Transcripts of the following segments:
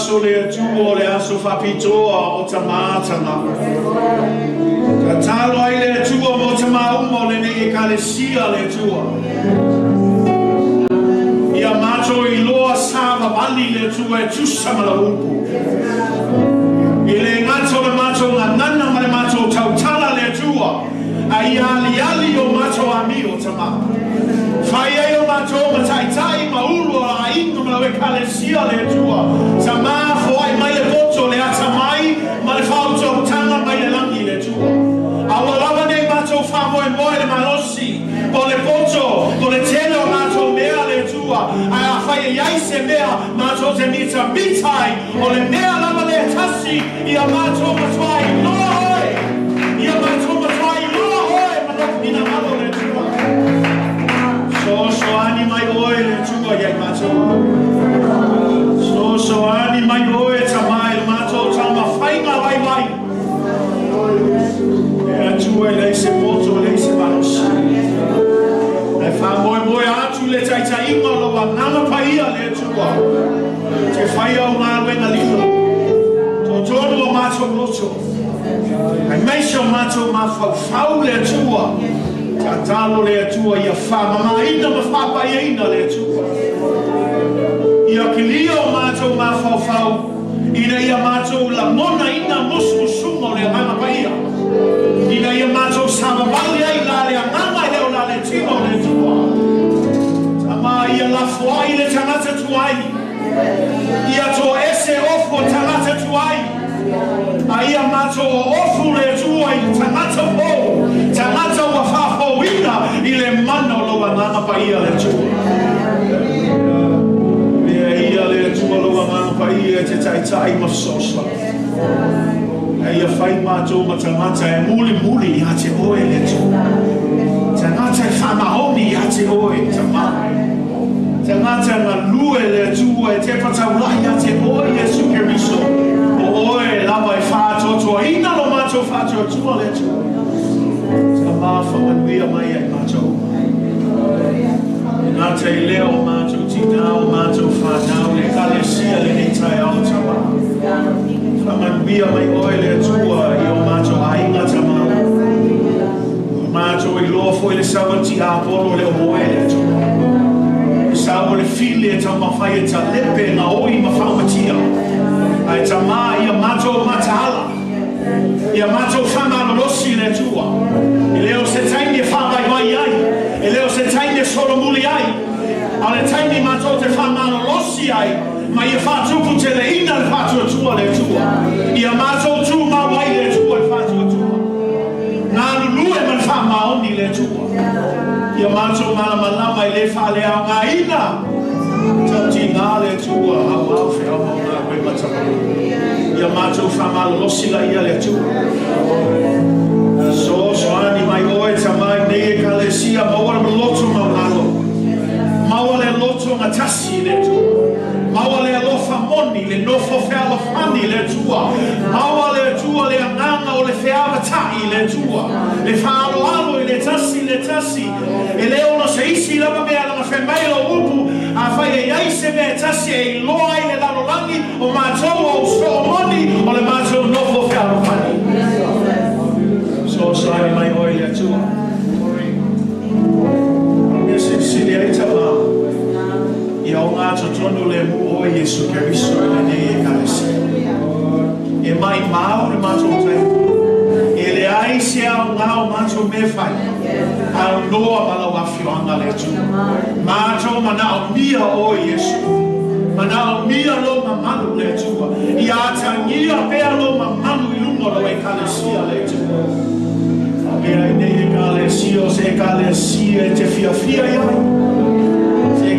aso le atua o le aso whapitoa o tamatanga. Ka talo ai le atua mo tamauma le ne ekalesia le atua. Ia mato iloa sama bali le atua e tusa mala upu. Ile ngato le mato ngā nana ma le mato tautala le atua. Ai ali o mato ami o tama. Fai ai o mato ma tai ma ulu a ingo ma le kalesia le atua. Tama fo ai mai le voto le atamai ma le fauto tanga mai le langi le atua. Awa lava ne mato famo e moe le malosi. O le voto, o le tele o mato mea le atua. Ai a fai e se mea mato te mita mitai. O le mea lava le tasi ia mato matuai loa hoi. Ia mato matuai loa hoi. Ina malo le tua. So ani mai oe le tua ia mato. So ani mai oe tamai le mato tama whainga vai. E tua le se moto le se manos. E wha moe atu le tai inga lo wa nama paia le tua. Te whai au ngā wenga lino. Tonu o mato loto. Ai meisha mato ma fau le tua. Ka talo le tua ia wha mama ina ma whapa ina le tua. Ia kilia o mato ma fau. Ina ia mato la mona ina musmusunga le nganga paia. Ina ia mato sama bali ai la le nganga i leo la le tino le tua. Tama ia la fuai le tangata tuai. Ia to ese ofo tangata tuai. Aia mato o ofu le tua i tangata po. Tangata wa whafo ina i le mana o loa nganga paia le tua. Ia le tua loa nganga paia te tai masosa. Ia whai mato ma tangata e muli i te oe le tua. Tangata e Fa'amaoni i te oe tamai. Tangata ngā lue le tua e te pataulahi a te oe Jesu Keriso. O oe lava e Faataoto ina lo mato Faataoto le tua. Ta mafa manuia mai e mato. Ngā te leo mato tinao mato whanau le kalesia le nei tai au tama. Whamanuia mai oe le tua i o mato ainga tama. Mato i lofo i le savati a apolo le oe le tua. Sa o le file e tama whai e ta lepe na oi ma whamatia. Ai tama ia mato matahala. Ia mato whamarolosi le tua. I leo se taini e whawai mai ai. I leo se taini e solomuli ai. A le taini mato te whamarolosi ai. Ma ia whatupu te le ina le whatuatua le tua. Ia mato tu mawai le tua le whatuatua. Nā lulue man Fa'amaoni le tua. Ia mato malamalama i le whale au ngā ina. Tauti ngā le tua au whi au ngā koe matama. Ia mato whamalolosi la ia le tua. So ani mai oe tamai nei e kalesia maua le loto maunalo. Maua le loto ngatasi le tua. Maua le alofa moni le nofo whealofani le tua. Maua le tua le anganga o le wheawatai le tua. Le whaaloalo i le tasi. E leo no se isi lama mea lama whemailo upu. A whai e aise mea tasi e iloa i le lalolangi o mātou o so moni o le mātou nofo whealofani. So sari mai oi le tua. Ese sili ai tama. Ia o ngā totonu le mu o Jesu Keriso e le nei e kalesi. E mai mau le mātou tai. E le ai se au ngā o mātou me whai. Au noa malau awhioanga le tua. Mātou mana o mia o Jesu. Mana o mia lo mamanu le tua. Ia atangia pea lo mamanu i lungo lo e kalesia le tua. Mea i nei e kalesia o se kalesia e te fia iai.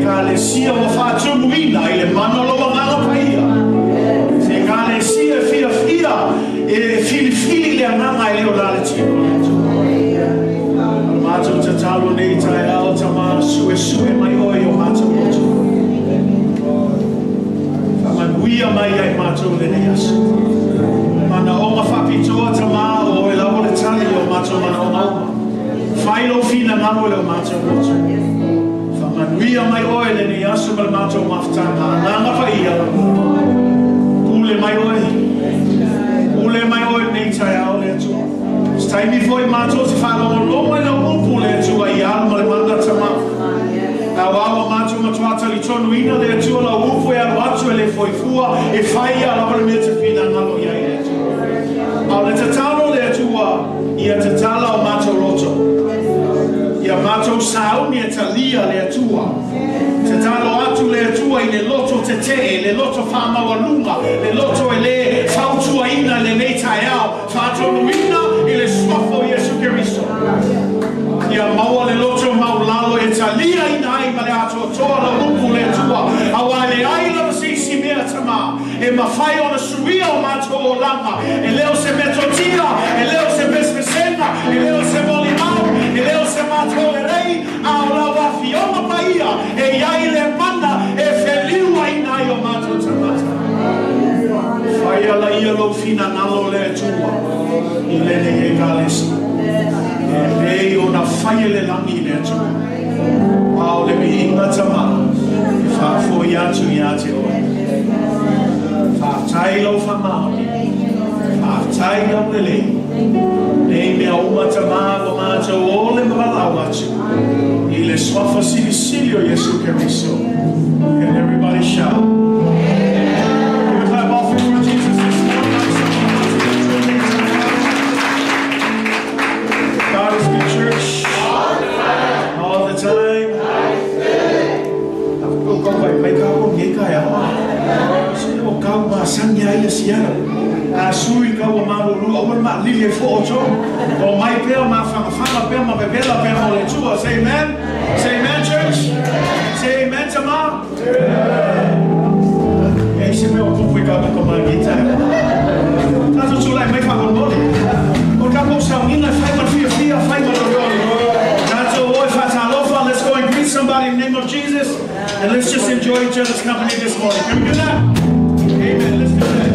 Kalesia o whātumuina i le manoloa ngā paia. Se kalesia fia e fili le ananga i leo lale tino. Mātou te talo nei tai ao tama sue mai oi o mātou loto. Whamanuia mai ai mātou le nei asu. Mana o ma whapitoa tama o e lau le tali o mātou mana o mauma. Whailo fina ngaro le o mātou loto. Manuia mai oe le ni asu mal mātou maftanga. Nanga pa ia. ule mai oi. Ule mai oi nei tai au le atua. Stai mi foi mātou se whanau lomo e na upu le atua I alma le manda tama. Na wawa mātou matuata li tonu ina le atua la upu e alu atu e le foi fua e whai a lawa le mea te whina ngalo iai le atua. Au le tatalo le atua ia tatala o mātou roto. Ia mātou sauni e talia le atua. Te talo atu le atua I le loto te te, le loto whamawanunga, le loto e le whautua ina le nei tai au, whātonu ina I le swafo Iesu Keriso. Ia maua le loto maulalo e talia ina ai ma le atua toa la upu le atua, awa le aila ma sisi mea tama, e mawhai o na suia o mātou o langa, e leo se metotia, e leo se besbesena, e leo se molimau, e leo se mātou le rei, au la wafi o mapaia, e iai le mana, e feliua ina ai o mātou tamata. Whai ala ia lo fina nalo le atua, I lene e galesi. E rei o na whai le langi le atua. Au le mi inga tama, e whafo I atu I ate o. Whaftai lo Fa'amaoni, whaftai au le lei. Nei mea uma tama o mātou o le malau atu. I le swafa sili sili o Iesu Keriso. And everybody shout. Give a clap offering for Jesus this morning. God is good, church. All the time. Go by make up on Yekaya. So go by Sanya Yasiana. Sui ka o maruru o ma lili foto o mai pea ma fanga pea ma bebela pea o le tua. Say amen. Say amen, church. Say amen, tama. E se me o pupu ka ko ma gita. Tazo sulai mai fa con mole. O ka mo sa ina fai ma fia fai ma lo. Tazo oi Faataoto. Let's go and greet somebody in the name of Jesus and let's just enjoy each other's company this morning. Can we do that? Amen. Let's do that.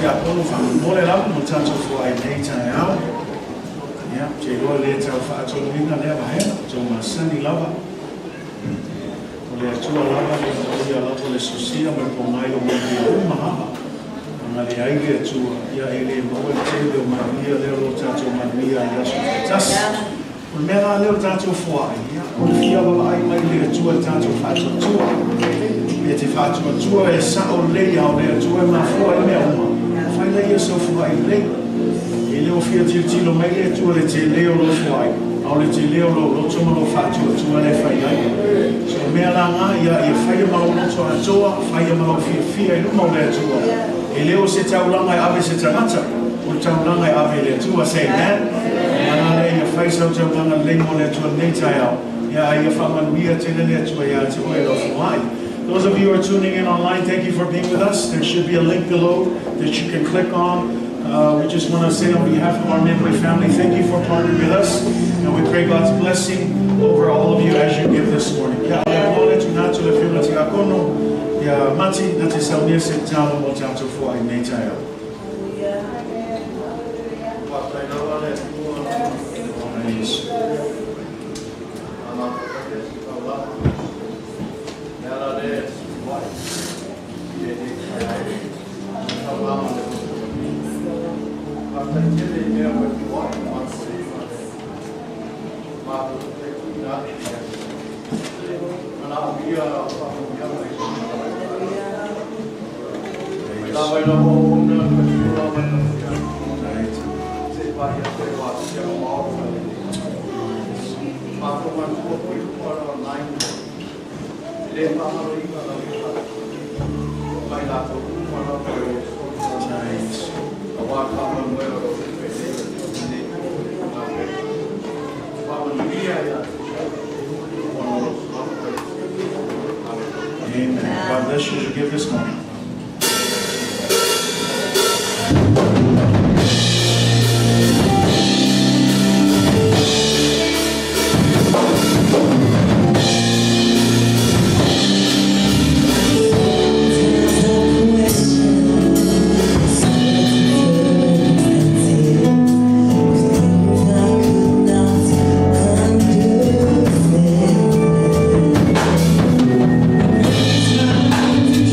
a kono fa mo le la mo tanto fo ai nei tai au ya che lo le tau Faataoto ina le va he jo ma sani lava o le atua lava le ia lava le sosia ma po mai o mo ma ma le ai le atua ia ele mo le te le ma ia le lo tanto ma ia ia tas o me la le tanto fo ai ya o fia va ai mai le atua tanto Faataoto e te Faataoto e sa o le au le atua ma fo ai me uma fai le ia so fo ai le ele o fia tilo mai le atua le te leo lo fo ai au le te leo lo toma lo Faataoto le fai ai so me la nga ia fai ma o so atoa fai ma o fia i mo le atua e leo se taulanga ave se tagata o taulanga ave le atua say amen ana le ia fai sa taulanga le mo le atua nei tai au ia ia whamanuia te le atua ia te oe lo fo ai. Those of you who are tuning in online, thank you for being with us. There should be a link below that you can click on. We just want to say on behalf of our Midway family, thank you for partnering with us. And we pray God's blessing over all of you as you give this morning. Amen. God bless you as you give this morning.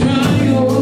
Try your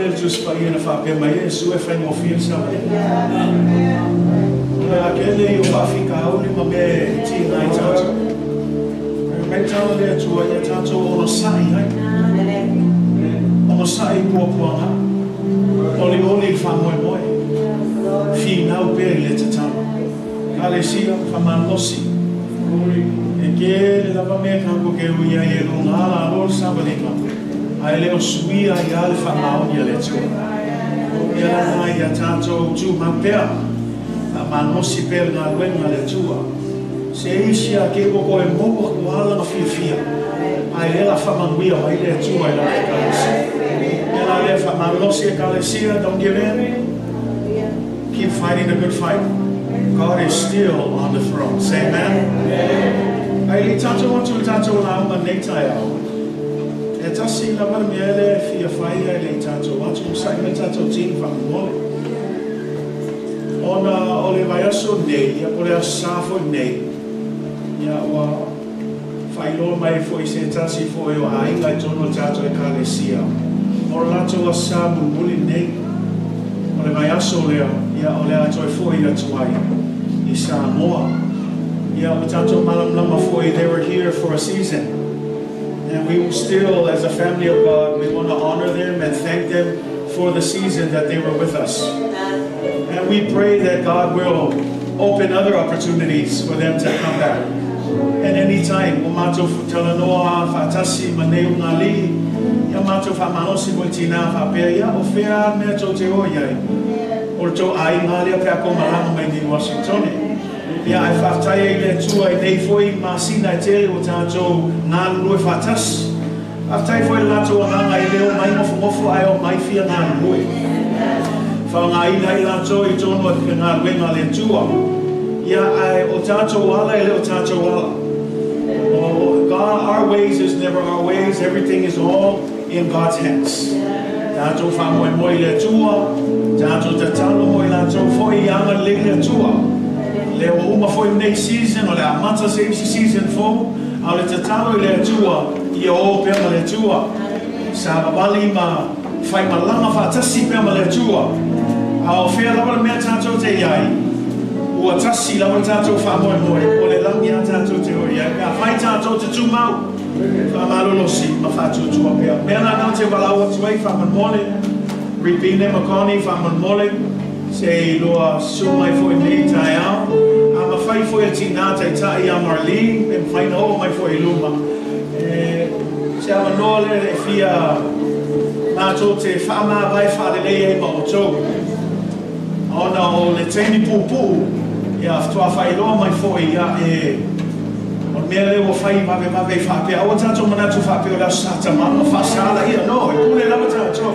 le just pa ia na fa pe mai su e fai mo feel sa mai a kele yo fa fika o ni ma me ti nai tato me tau le tu ia tato o sai ai o sai po po na oli fa mo fi na o pe le tato Alesia fa manosi e che la va me campo che lui ia e non ha la rosa valita ai le osui ai al Fa'amaoni le tu ia na ia tanto tu ma per la manosi per na luenga le tua se isia che poco e moco quala na fia ai la Fa'amaoni ai le tua e la calesia e la Fa'amaoni e calesia don't give in keep fighting the good fight. God is still on the throne. Say amen. Ai tanto wantu tanto na uma netai au. E tasi la va miele fia fai ai tanto wantu sai me tanto tin fa mole. Ona ole vai aso nei, ia ole asafo nei. Ia wa fai lo mai foi se tasi foi o ai ngai tono tanto e kalesia. Ora lato asabu muli nei. Ole vai aso leo, ia ole ato e foi da tuai. Samoa. They were here for a season. And we still, as a family of God, we want to honor them and thank them for the season that they were with us. And we pray that God will open other opportunities for them to come back. And anytime, Umato Talanoa, Fatasi, Maneu Nali, Yamato Fa'amaoni Multina, Fapea, Ofea, Meto Teoya, Orto Aingalia Paco Malama in Washington. Ia e whaftai le tua I nei foi masina I tele o tātou ngā lue whatas. Whaftai foi lato o nganga I leo mai mofo ai o mai fia ngā lue. Whao ngā ina I lato I tono e ngā luenga le tua. Ia ai o tātou ala I leo tātou ala. God, our ways is never our ways. Everything is all in God's hands. Tātou whamoe moi le tua. Tātou tatalo moi lato foi anga le tua. Le uma foi nei season, o le amata se season fo, au le tatalo I le atua, I o pema le atua. Sa babali ma fai malama whaatasi pema le atua. Au whea lawa le mea tātou te iai. Ua tasi lawa tātou whamoe o le langi a tātou te o iai. Mea whai tātou te tūmau, whamalolosi ma whātou tua pea. Mea nā te walaua tuai whamanmole, ripine makoni whamanmole, se loa sumai foi nei tai au. Ma fai foi tina tai tai a Marlene, e fai no mai foi luma. Se ama nole e fia mato te whaama vai whare lei e mautou. Ona o le teini pupu, ia ftua fai loa mai foi ia e o mea leo fai mawe whapea. Awa tato manatu whapea o la sata mama whasala ia no, e kule lawa tato.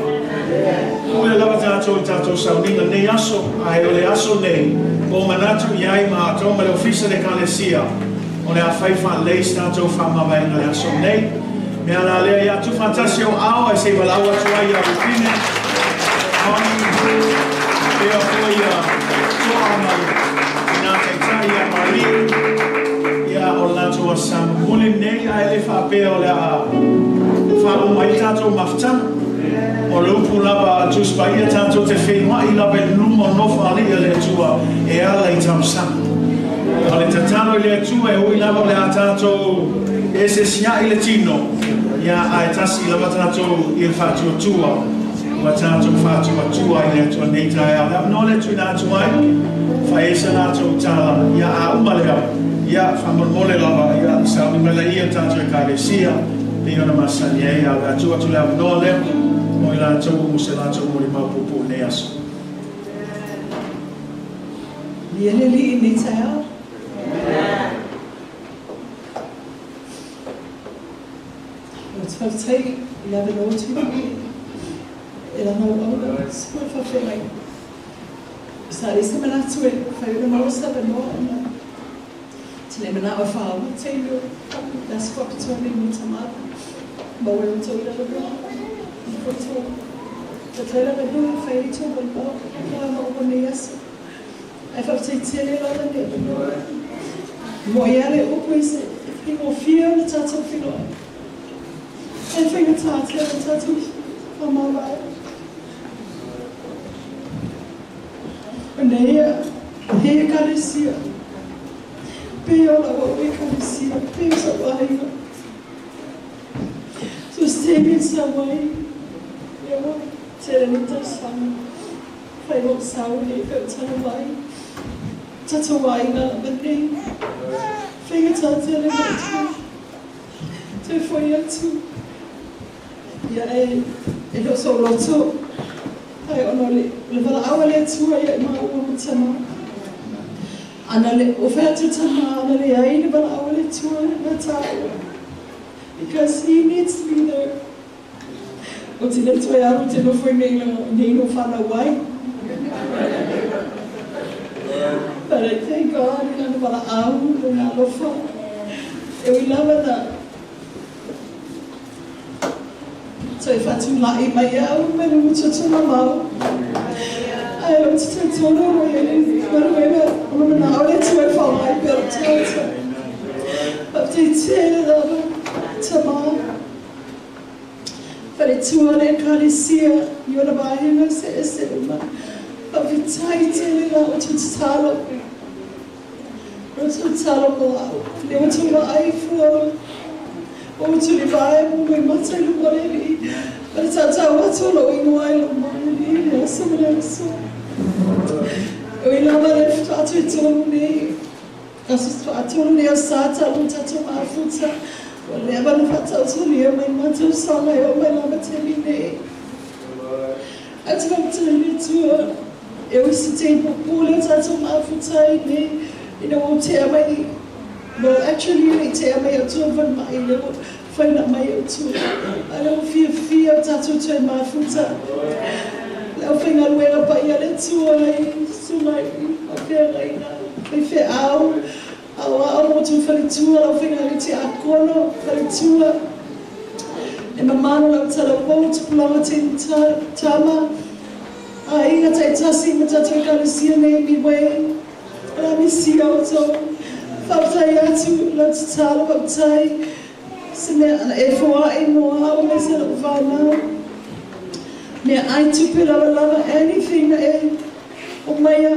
Kule lawa tato sauninga nei aso, ai o le aso nei. O manatu iai ma toma le ofisa de kalesia. O le a fai wha leis tato whamawai na le aso nei. Mea la lea ia tu fantasio au, e se walaua tuai a rupine. Oni, ea foi a toa mai. Ina te tai a Marie. Ia o lato a Samoan. Mule nei a ele whapea o le a whao mai tato maftana. O lupu lava just pa ia tātou te whenua I lava luma nofa alia le tua e ala I tausana. O le tatalo I le tua e hui lava le a tātou e se sia I le tino. Ia a tasi lava tātou I le whātua tua. Ua tātou whātua tua I le tua nei tai au. No le tui nā tuai, whaesa nātou tāla. Ia a umalea, ia whamormole lava, ia I saumimela ia tātou e kāresia. Pia na masani e a le atua tu le au no leo. Moi la tau se la tau mori maupupu ne aso. Liele li ni tau. O tau tei, 11:02. Ela não olha, se for fazer. Sa isso me na tue, foi uma moça da moa. Te lembra na fala, tem das fotos ali muito amada. Boa eu tô indo Te tēra me nui whai tō mo kua mo ne asa. E whapatei tere lana ne. Mo I ale upo I se pingo whia na tātou whinoa. E whinga tātou na tātou whamawai. Manea, He Calicia, Piola, what we can see, Pios of Iva. So stay in some way, Serenita Sun, Five Saudi, Tatawai, Tatawaina, the name, Fingers to for you too. Yeah, it was so long too. I only live an hour later, I am my woman Tama. And I offered to Tama, and I live an hour later, because he needs me there. But that's why I want to know for Nino Faataoto. But I thank God, and I'm about an hour, and I love her. And we love her. So if I do not eat my own, I will touch on my mouth. I will touch on my way. But I'm not going to fall my belt. But they tell them tomorrow. But it's too late, can't see it. You're the buyer, and say, but we tight it out to tell them. To tell them, they want to buy for. O to the Bible, we must say, but it's a what's all in while of mine, someone else. We love it, Fatu told me, because I told me a Sata, who tattoo my foot, well, never Faataoto, my mother, son, I hope my love tell me. I told you to her, it was sitting for pulling tattoo my foot, you know, tell me. Well, actually, they tell me to open my little find out my too. I don't fear tattoo to my foot. I think I'll wear a pair so like, okay, right now. If I want to for the tour, I think I'll take a corner for the tour. And my mom will tell a boat to plummet in Tama. I got a see me to see a Midway. Let me see also. Faataoto, let's talk about Thai. I took it love anything. Umaya,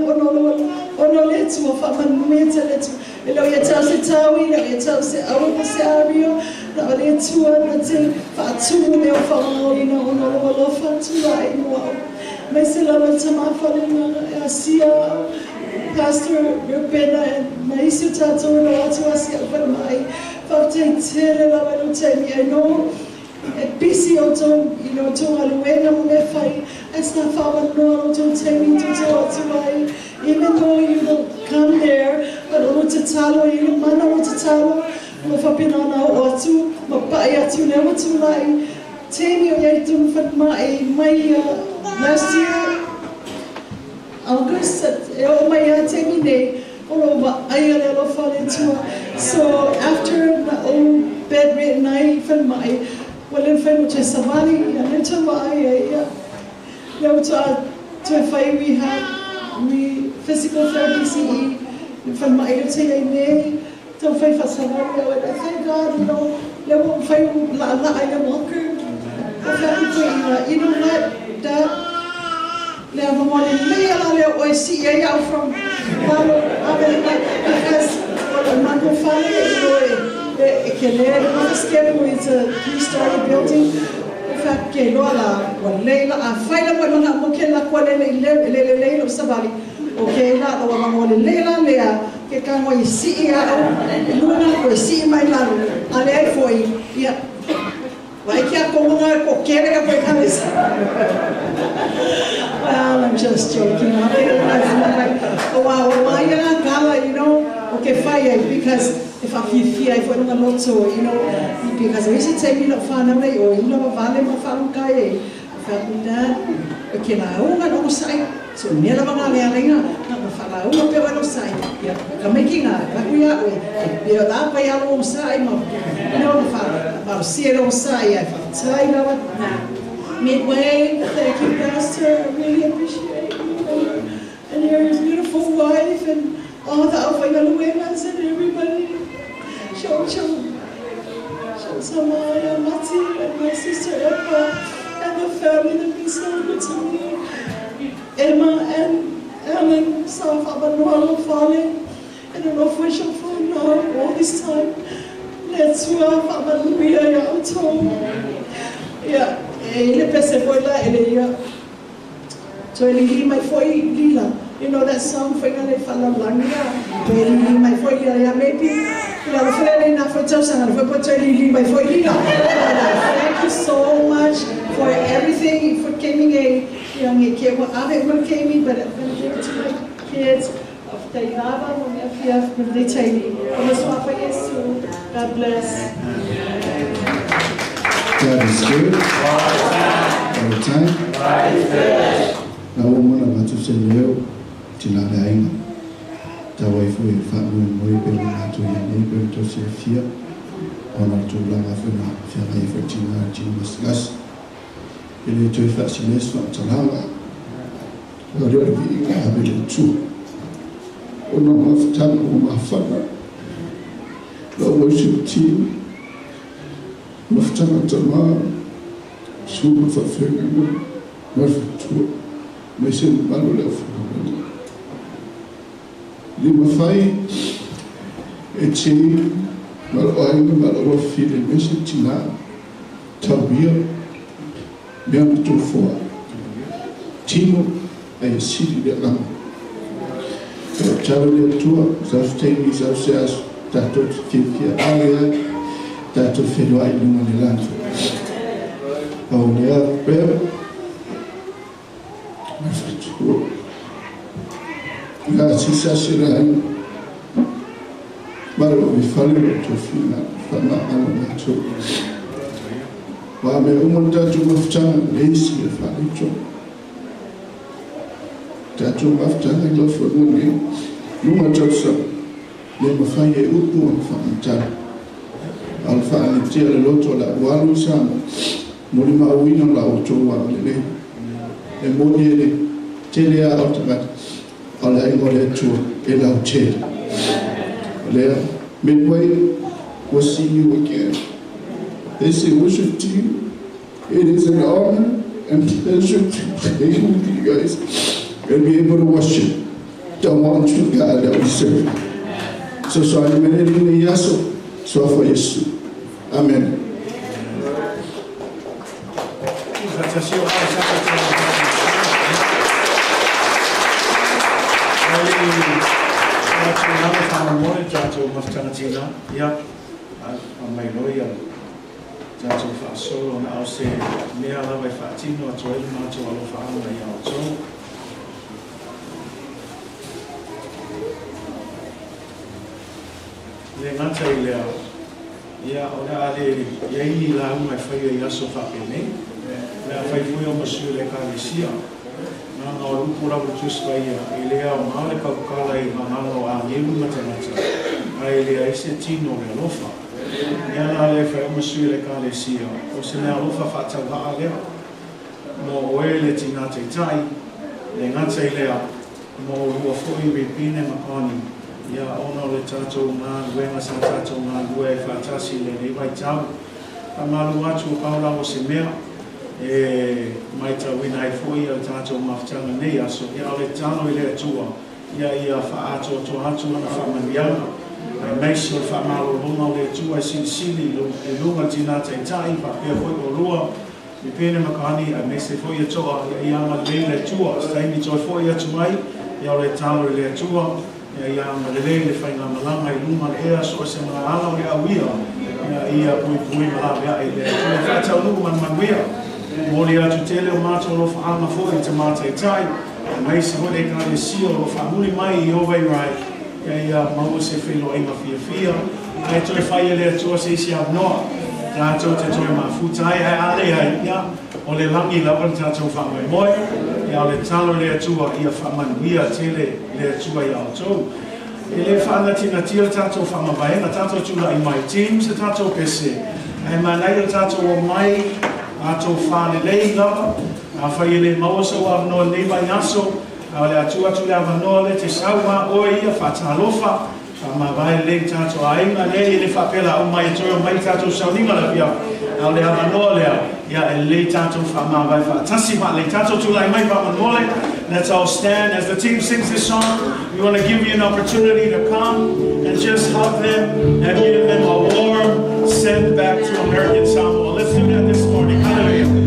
ono let's move up and meet it. You tell the Tawi, you tell the Awasario, let's do it. Faatu, ono Faatu, Mesela Tama, Asia. Pastor Rebecca and my sister told me to ask for my Faataoto. I know busy auto, you know, to Aluena, Mefai, as the father no to tell me to my, even though you don't come there, but I want to tell you, man, I want to tell you, if I've been on our two, but I never to lie. Tell me, I don't for my last year. August, my termine all over I fall into. So after the old bedridden night from my well in front of Savani and into my to fight we had physical therapy CE from my to fight for Savani. I thank God, you know, they won't fight I walker. You know what that never wanted to see out from because I'm not family, the schedule is a 3-story building. In fact, I find out when I'm looking like what they somebody. Okay, not the one on Leila, get on you see out, you see my love, I lay for you. Yeah. Why can't go on or carry up with us? Well, I'm just joking. Oh, wow, why you're not gala, you know? Okay, fire, because if I feel fear, if I don't know so, you know, because we should take me to family or you know, value my family. Family that, okay, now, I don't say, so never going to not Faataoto, but I say, yeah, making like we are, you're that way alongside, you know, about zero side, Midway, thank you, Pastor. I really appreciate you. And your beautiful wife and all the Alpha and everybody. Show Samaya, Mati, and my sister Emma, and the family that been so good to me. Emma and Alan, sa whamanua whale, and an official for now all this time. Let's work whamanuia ya auto. Yeah, ele pese foi lá, ele ia. So ele lima foi lila. You know that song foi ngale fala langia. Ele lima foi lila, maybe. Ela foi na foto sana, foi por ele lima foi lila. Thank you so much for everything, for coming young kid. Well, I haven't came, but I'm going to give it to my kids of Tagata Fa'amaoni with the tiny. God bless. God is good all the time. Na umona watu leo tinalainga. Tawaifu Faataoto pelo nato yani pelo tosefia. Ona tulanga fena fena ifetina timasgas. Ele toi fascines fa talaga. Ora vi ka abele tu. Ona maftan mafana. The worship team maftan Taumua super fulfilling maftu mission balula fulfilling. Lima fai echi mal oinga mal feeling mission tina tabia biang tu for timo ay city de lang travel tour sustain is ourselves tato fifia area tato fedo ai lunga de lanto au nea per maftu la sisa sirai maro mi fale to fina fana ana to wa me umonta tu mafta lesi fale to tato mafta lo fo ngi lunga totsa le mafanye upu mfamta alfa alitia loto la walu sana mulima wino la otowa le e modele tele automat ala ingole tu ela uche le Midway will see you again. They say worship team, it is an honor and pleasure to play with you guys and be able to worship the one true God that we serve. So I'm in the yaso, so for Yesu. Amen. Tato maftangatina, ya, mai loia, tato whaasolo na au se mea lawa whaatino ato e mato alo whaama i au tō. Le ngata I lea, ia o na ale iei la umai whaia I aso whapene, lea whaifui o masu le kālesia. Nanga o lupu rabu tuswaia, I lea o maale kaukala I mamalo a ngeru matanata, a I lea ese tino le alofa. Iana le whai umasui le kālesia, o se le alofa whatau haa lea, mo oe le tina te tai, le ngata I lea, mo rua fui ripine makani, ia ono le tatou ngā luenga sa tatou ngā lue whatasi le neiwai tau, a malu atu o kaula o se mea, e mai tau ina I fui al tatou maftanga nei aso ia o le tano I le atua ia Faataoto atu ana whamanianga ai meisi o whamaro lunga o le atua I silisili I lunga tina teitai pa pia fui o lua I pene makani ai meisi fui atoa ia ama le atua staimi toi fui atu mai ia o le tano I le atua ia ama le whainga malanga I lunga le ea so se mga ala o le awia ia pui malawea I le atua whatau lugu manuia Mori atu tele o mātou lo whaama fōi te mātai tai, mai se hoi e kāre sio lo whaamuri mai I owei rai, ia mau se whilo inga fia, ai toi whai e lea tua se isi abnoa, tātou te toi mā futai, ai ale ai, ia, o le langi lawa ni tātou whaamai moi, ia o le talo lea tua ia whaamanuia tele lea tua I autou. E le whaana tina tia tātou whaamawaenga, tātou tula I mai teams, tātou pese, ai manai o tātou o mai, ato whāne lei lawa, a whai ele mauasa o avanoa nei mai aso, a le atu le avanoa le te sauma o ia whatalofa, a ma vai le tātou a inga le ele whapela o mai toi o mai tātou sauninga la pia, a le avanoa lea, ia e le tātou wha ma vai whatasi ma le tātou tulai mai wha manole, Let's all stand. As the team sings this song, we want to give you an opportunity to come and just hug them and give them a warm send back to American Samoa. Let's do that this morning. Hallelujah.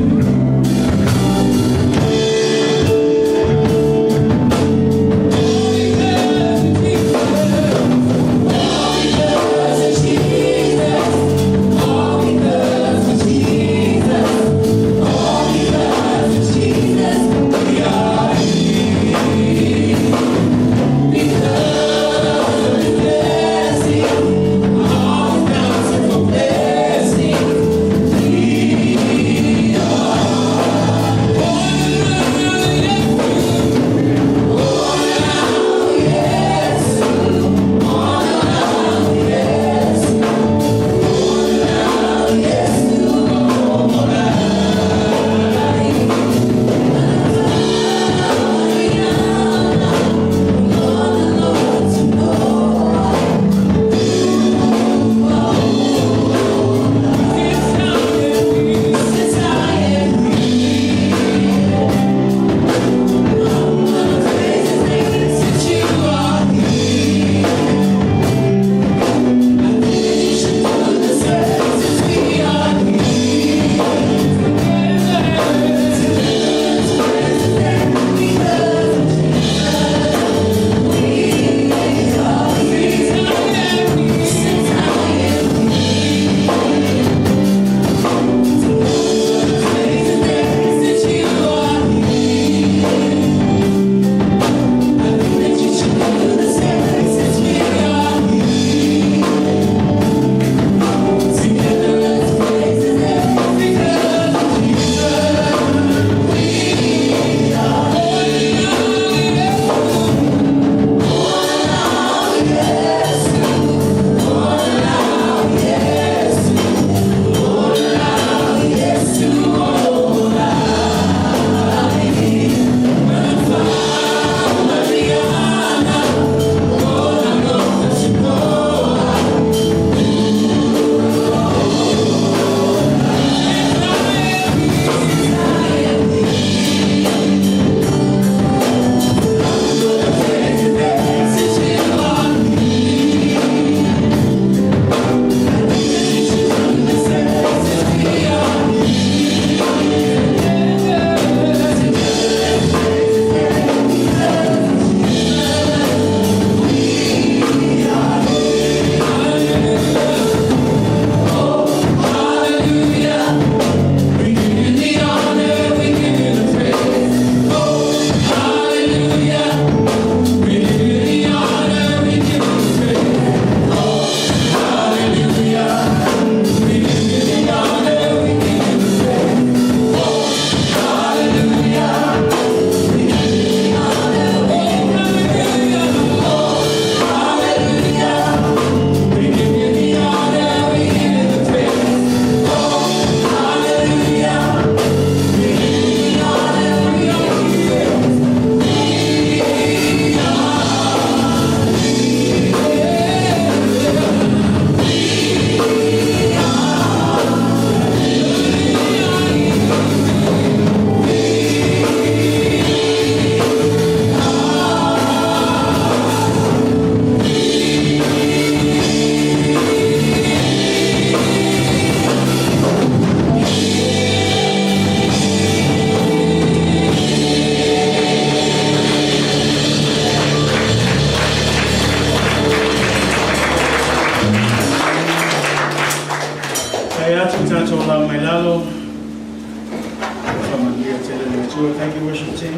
Thank you, worship team.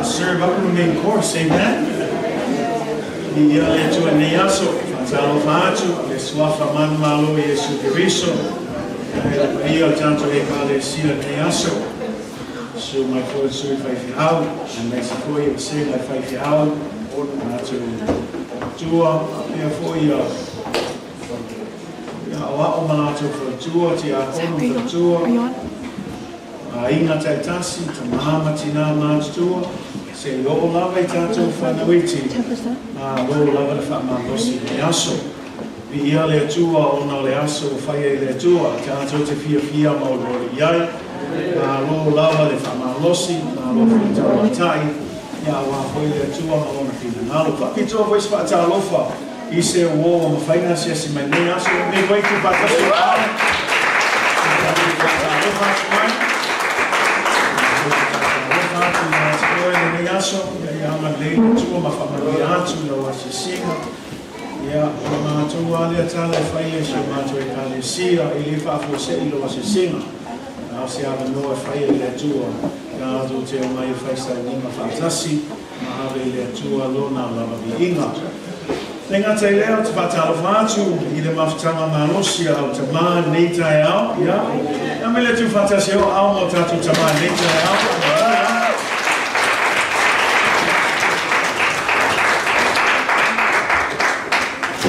Serve up in the main course, amen. Faataoto, le sua famanu malo Yesu Cristo. Io tanto e cade sia neaso. So my father so if I out and Mexico you say like if out to for you. Ya wa o manato for tua ti a kono for tua. Inga tai tasi, ta mahama tina mātua, se o lava I tātou whanauiti, o lava le whamalosi le aso. Vi ia le atua o na le aso o whaia I le atua, tātou te fia mau lori iai, o lava le whamalosi, o whitau atai, ia wa hoi le atua ma ona pina. Nalo papito voice Faataoto, I se o o ma whaina se si mai nei aso, Midway tu patasi o ala. Tenga te leo te Faataoto I le mafutanga malosia au te maa nei tai au, ia. Na mele tu fatasi o au mo tatu te maa nei tai au.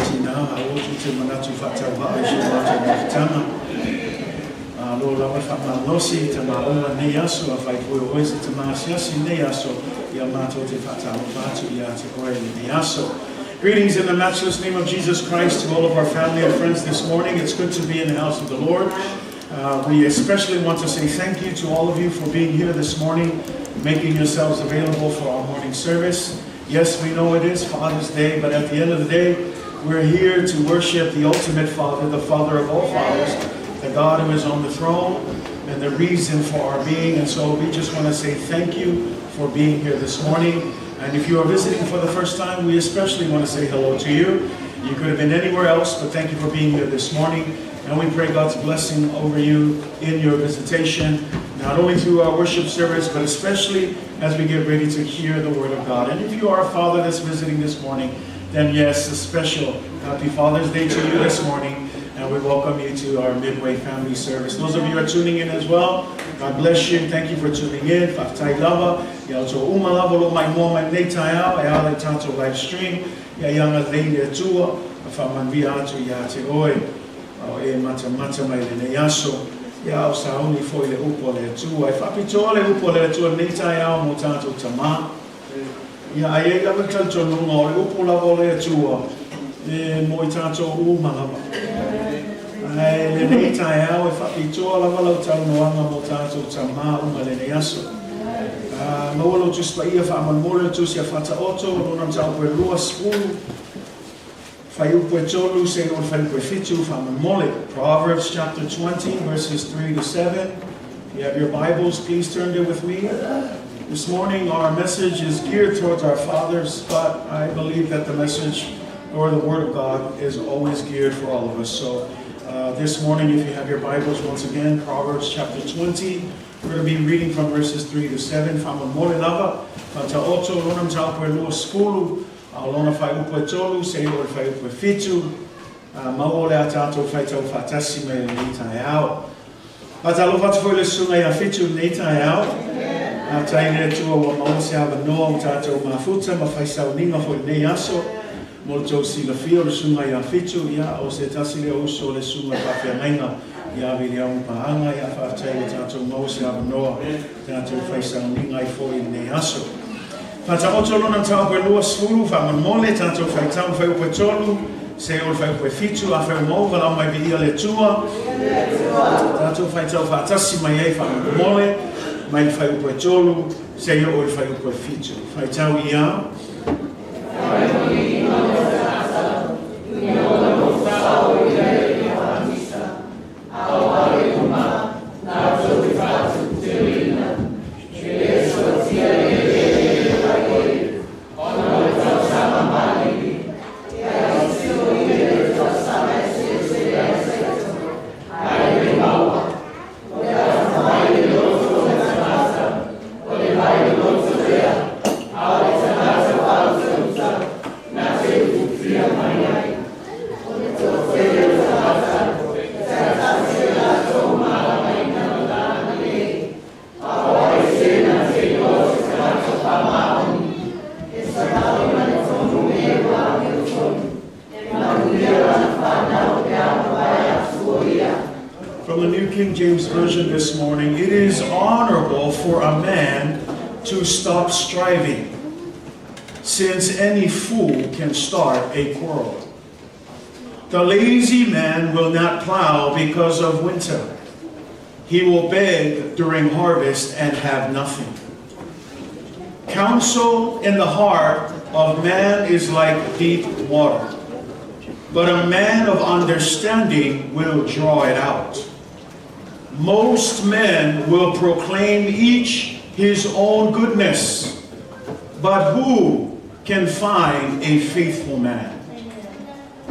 Tina, au tu te manatu Faataoto I se matu mafutanga. Lo lawa whamalosi te maa ola nei aso, a whai koe oise te maa siasi nei aso, ia mato te Faataoto ia te koe nei aso. Greetings in the matchless name of Jesus Christ to all of our family and friends this morning. It's good to be in the house of the Lord. We especially want to say thank you to all of you for being here this morning, making yourselves available for our morning service. Yes, we know it is Father's Day, but at the end of the day, we're here to worship the ultimate Father, the Father of all fathers, the God who is on the throne, and the reason for our being. And so we just want to say thank you for being here this morning. And if you are visiting for the first time, we especially want to say hello to you. You could have been anywhere else, but thank you for being here this morning. And we pray God's blessing over you in your visitation, not only through our worship service, but especially as we get ready to hear the Word of God. And if you are a father that's visiting this morning, then yes, a special Happy Father's Day to you this morning. And we welcome you to our Midway family service. Those of you who are tuning in as well, God bless you. Thank you for tuning in. Whaftai lava. Ia to uma lava lo mai mua mai nei tai au. E ale tātou live stream. Ia ianga leile atua. A whamanvia atu ia te oe. O e mata mai le nei aso. Ia o sauni foi le upo le atua. E whapitoa le upo le atua nei tai au mo tātou tamā. Ia ai e lava taltonunga o le upo lava le atua. E mo I tātou uma lava. Le nei tai au e whapitoa lava lau taunoanga mo tātou tamā uma le nei aso. Mawalo tu spaia whaamamore tu sia Faataoto, ronam tau koe rua skulu. Whai upo e tolu se no whai koe fitu whaamamole. Proverbs chapter 20 verses 3 to 7. If you have your Bibles, please turn there with me. This morning our message is geared towards our fathers, but I believe that the message or the Word of God is always geared for all of us. So this morning, if you have your Bibles, once again, Proverbs chapter 20, we're going to be reading from verses 3 to 7. Whamamole lava, Faataoto, ronam tau koe lua skulu, lona whai upo e tolu, se o whai upo e fitu, maole a tātou whai tau whatasi me nei tai au. Patalo whatu foi le sunga ia fitu nei tai au, a taine tua wa maole se hawa noa o tātou mafuta, ma whai sauninga foi nei aso, Molto sila fio le sunga ia fitu ia o se tasi le uso le sunga whawhiangainga ia vili au pahanga ia whaatai o tātou mau se awa noa tātou whaisauninga I fōi nei aso. Faataoto lona tau koe lua skulu whamamole tātou whaitau whai upo tolu se o whai upo fitu a whai mau walau mai vi ia le tua tātou whaitau whaatasi mai ei whamamole mai whai upo tolu se o whai upo fitu whaitau ia from the New King James Version this morning. It is honorable for a man to stop striving, since any fool can start a quarrel. The lazy man will not plow because of winter. He will beg during harvest and have nothing. Counsel in the heart of man is like deep water, but a man of understanding will draw it out. Most men will proclaim each his own goodness, but who can find a faithful man?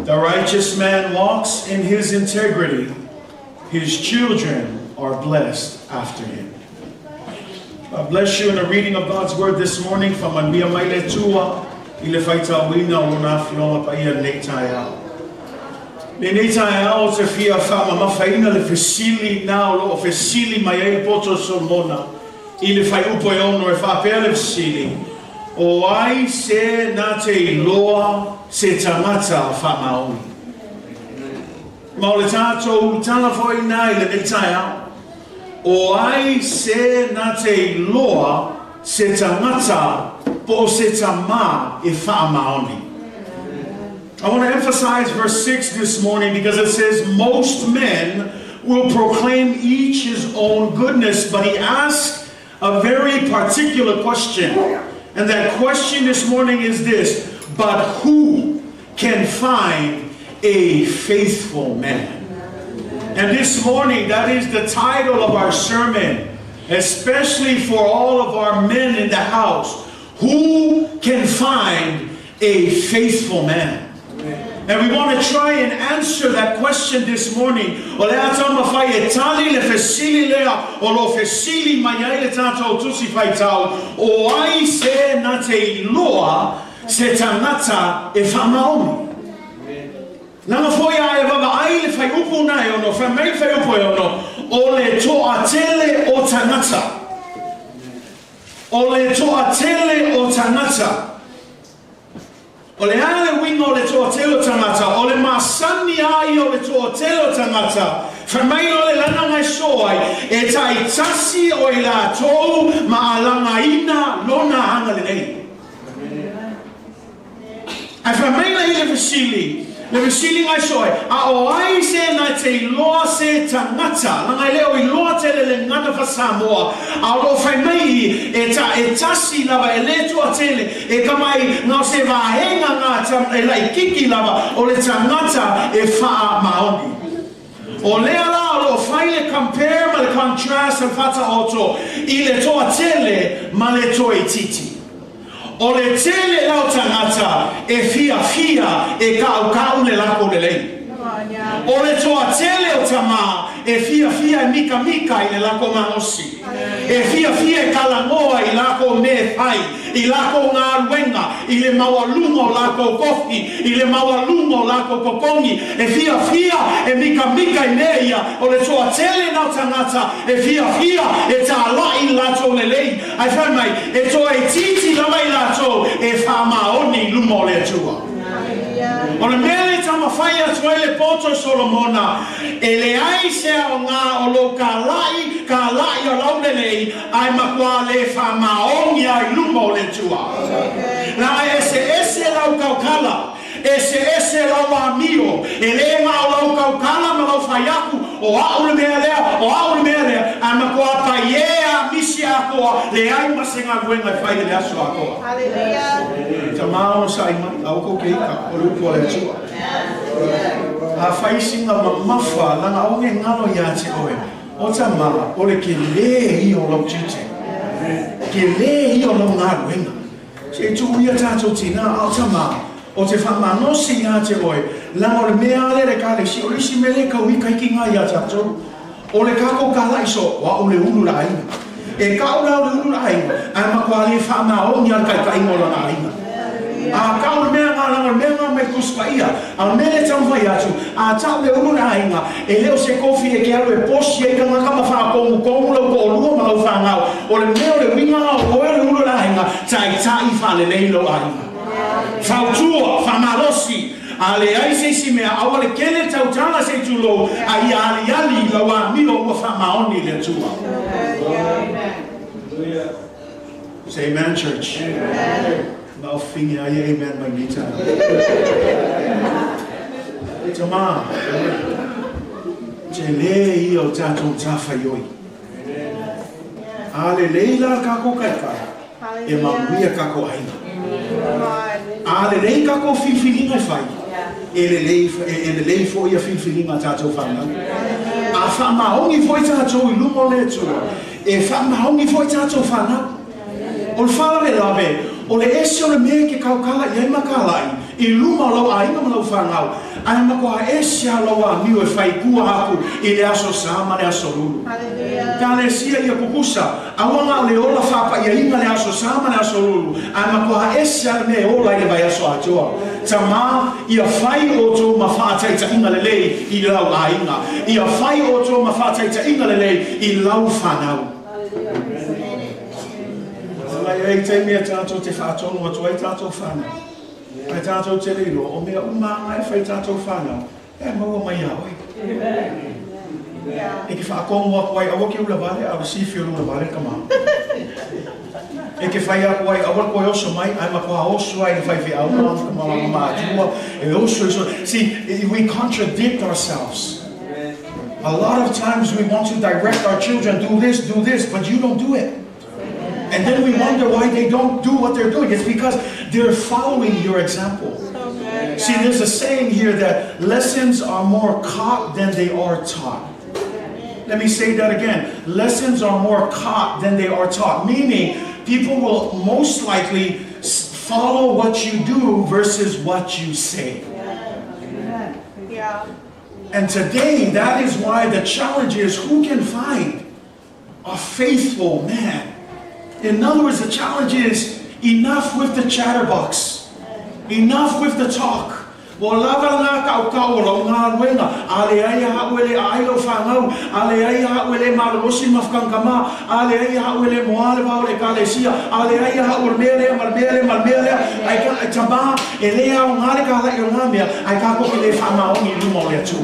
The righteous man walks in his integrity. His children are blessed after him. God bless you in the reading of God's word this morning from Midway tua ile Faataoina ona fionga pa ia neitaya. Le neitaya o te fia fama mafaina le fesili na o fesili mai e poto solmona ile fai upo e ono e fa pele fesili. O ai se na te iloa se Tagata Fa'amaoni. Ma o le tātou tana foi nai le neitaya. O ai se na te iloa se Tagata po se Taumua e Fa'amaoni. I want to emphasize verse 6 this morning because it says most men will proclaim each his own goodness, but he asks a very particular question. And that question this morning is this: but who can find a faithful man? And this morning, that is the title of our sermon, especially for all of our men in the house. Who can find a faithful man? And we want to try and answer that question this morning. O lea tama fai e tali le fesili lea o lo fesili mai le tātou tusi fai tau. O ai se na te iloa se Tagata e Fa'amaoni. Nanga foi a e vava ai le fai upu nai ono, fai mai fai upu e ono, o le toa tele o Tagata. O le toa tele o Tagata. O le ale winga o le toa tele o Tagata. O le masani ai o le toa tele o Tagata. Fai mai o le lana ngai soai, e tai tasi o i la tou ma alanga ina lona hanga le nei. Ai fai mai la i le fesili. Le fesili ngai soai, a o ai se na te iloa se Tagata, langai leo i loa tele le ngana fa Samoa, a lo fai mai e tasi lava e le tua tele, e kamai ngau se vahenga ngā e lai kiki lava o le Tagata e Fa'amaoni. O lea la o lo fai le compare ma le contrast al Faataoto i le toa tele ma le toa i titi. O le tele lau Tagata e fia e kau le lako le lei. O le toa tele o Taumua e fia e mika i le lako manosi. E fia e kalangoa i lako me fai, i lako ngā ruenga, i le mawalunga o lako kofi, i le mawalunga o lako kokongi. E fia e mika i neia. O le toa tele lau Tagata e fia e ta lai lato le lei. Ai whai mai, e toa e titi lawa i lato e Fa'amaoni lumo le tua. O le mele tama whai atu e le poto Solomona, e le ai sea o ngā o lo ka lai o laune nei, ai makua le Fa'amaoni ai lumo le tua. Na ese lau kaukala, ese lau amio, e le ngā o lau kaukala ma lau whai aku, o au le mea lea, ai makua pai ea misi akoa, le ai masenga guenga whai le aso akoa. Ta mao sa ima, au ko keika, o lupo le tua. A whai singa mawha, langa o nge ngalo ia te oe. O ta maa, o le ke le i o lau tite. Ke le i o lau ngā ruenga. Se tu ia tātou tina, au ta maa, o te whamanosi ia te oe. Langa o le mea ale re ka le si, o le si mele ka ui kaiki ngā ia tātou. O le kako ka laiso, wa o le ulu la inga. E ka ura o le ulu la inga, ai makua le Fa'amaoni al kai ka inga o la inga. A ka o mea ngā langa mea ngā me kuspa ia, a mele tau vai atu, a tau le uru na inga, e leo se kofi e ke alu e posi e ka ngaka ma wha kongu lau ko o lua ma lau whangau, o le mea o le winga o koe le uru na inga, tai wha le leilo a inga. Whautua, whamalosi, Ale ai se si mea awale kele tautanga se tulo ai ali lawa mio wa Fa'amaoni le tua. Say amen, church. Mau fingi ai amen mai mita. Tama. Jele I o tatou tawhaioi. Ale leila kako kai. E mamuia kako aina. Ale lei kako fifilinga fai. Ele lei foi a fifilinga tatou whanau. A Fa'amaoni foi tatou I lumo le tua. E Fa'amaoni foi tatou whanau. O le whalawe lawe, o le ese o le mea ke kaukala I ai makalai, I luma lau a inga malau whanau, ai makoa ese a lau a miu e whai kua haku I le aso sama le aso lulu. Ka le sia I a kukusa, a wanga le ola whapa I a inga le aso sama le aso lulu, ai makoa ese a le mea ola I le vai aso atoa. Tama, I a whai o tō ma whaataita inga le lei I lau a inga. I a whai o tō ma whaataita inga le lei I lau whanau. Ai te mea tātou te whaatonu atu ai tātou whanau. Ai tātou te reiro, o mea umanga e whai tātou whanau. E maua mai au. E ki whaakongu aku ai, awa ki ula vare, awa siwhi ula vare ka maa. E ke whai aku ai, awa koe oso mai, ai makoa oso ai, whai whi au maa, ka maa maa tua, e oso iso. See, we contradict ourselves. A lot of times we want to direct our children, do this, but you don't do it. And then we wonder why they don't do what they're doing. It's because they're following your example. See, there's a saying here that lessons are more caught than they are taught. Let me say that again. Lessons are more caught than they are taught. Meaning, people will most likely follow what you do versus what you say. And today, that is why the challenge is, who can find a faithful man? In other words, the challenge is enough with the chatterbox, enough with the talk. Walaga nga kau lo nga wenga, ale ai ha wele ailo whanau, ale ai ha wele malolosi mafkankama, ale ai ha wele moale wa ole kalesia, ale ai ha urmele malmele, ai ka taba elea o ngale ka la yo ngamia, ai ka ko le Fa'amaoni lumo le tu.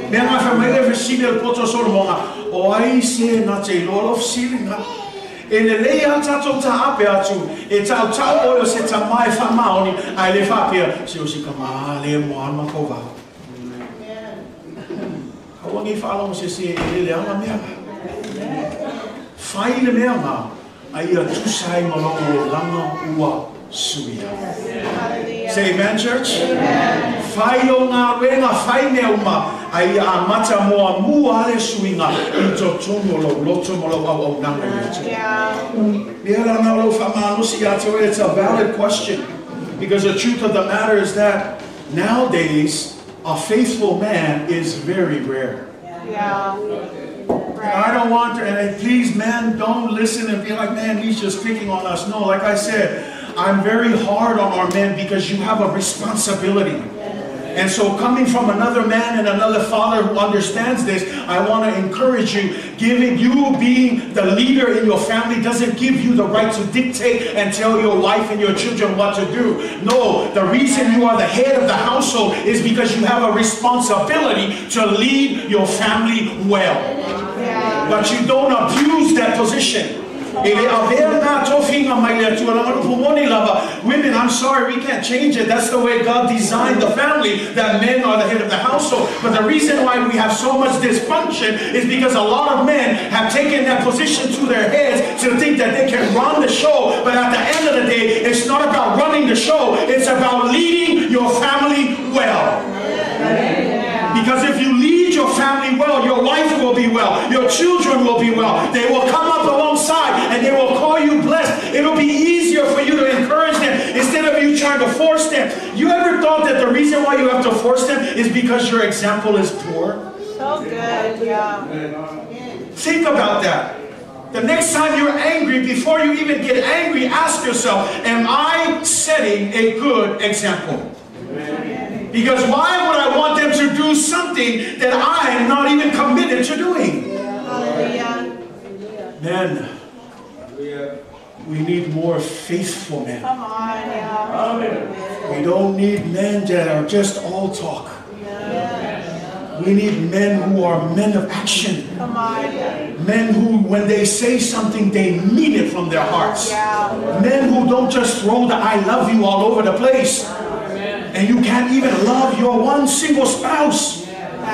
Me nga fa mele vesile poto solmonga, o ai se na te lolof silinga. E le lei a tatou ta ape atu, e tau oio se ta mai Fa'amaoni, ai le whapea, se o si ka maa le moa makova. Hawangi whaalong se e le anga mea. Whai le mea ngā, ai a tusai malongo langa ua suia. Say amen, church? Whai o ngā wenga, whai mea uma, ai a mata moa mua ale suinga, I to tono lo loto mo lo au nanga yetu. Mea na lo whamanosi ato, it's a valid question. Because the truth of the matter is that nowadays, a faithful man is very rare. And I don't want to, and please, man, don't listen and be like, man, he's just picking on us. No, like I said, I'm very hard on our men because you have a responsibility. And so coming from another man and another father who understands this, I want to encourage you, giving you being the leader in your family doesn't give you the right to dictate and tell your wife and your children what to do. No, the reason you are the head of the household is because you have a responsibility to lead your family well. But you don't abuse that position. Women, I'm sorry, we can't change it. That's the way God designed the family, that men are the head of the household. But the reason why we have so much dysfunction is because a lot of men have taken that position to their heads to think that they can run the show. But at the end of the day, it's not about running the show. It's about leading your family well. Because if you lead your family well, your wife will be well, your children will be well. They will come up alongside and they will call you blessed. It will be easier for you to encourage them instead of you trying to force them. You ever thought that the reason why you have to force them is because your example is poor? So good, yeah. Think about that. The next time you're angry, before you even get angry, ask yourself, am I setting a good example? Because why would I want them to do something that I am not even committed to doing? Men, we need more faithful men. Come on, yeah. We We don't need men that are just all talk. We need men who are men of action. Come on. Men who, when they say something, they mean it from their hearts. Men who don't just throw the I love you all over the place. And you can't even love your one single spouse.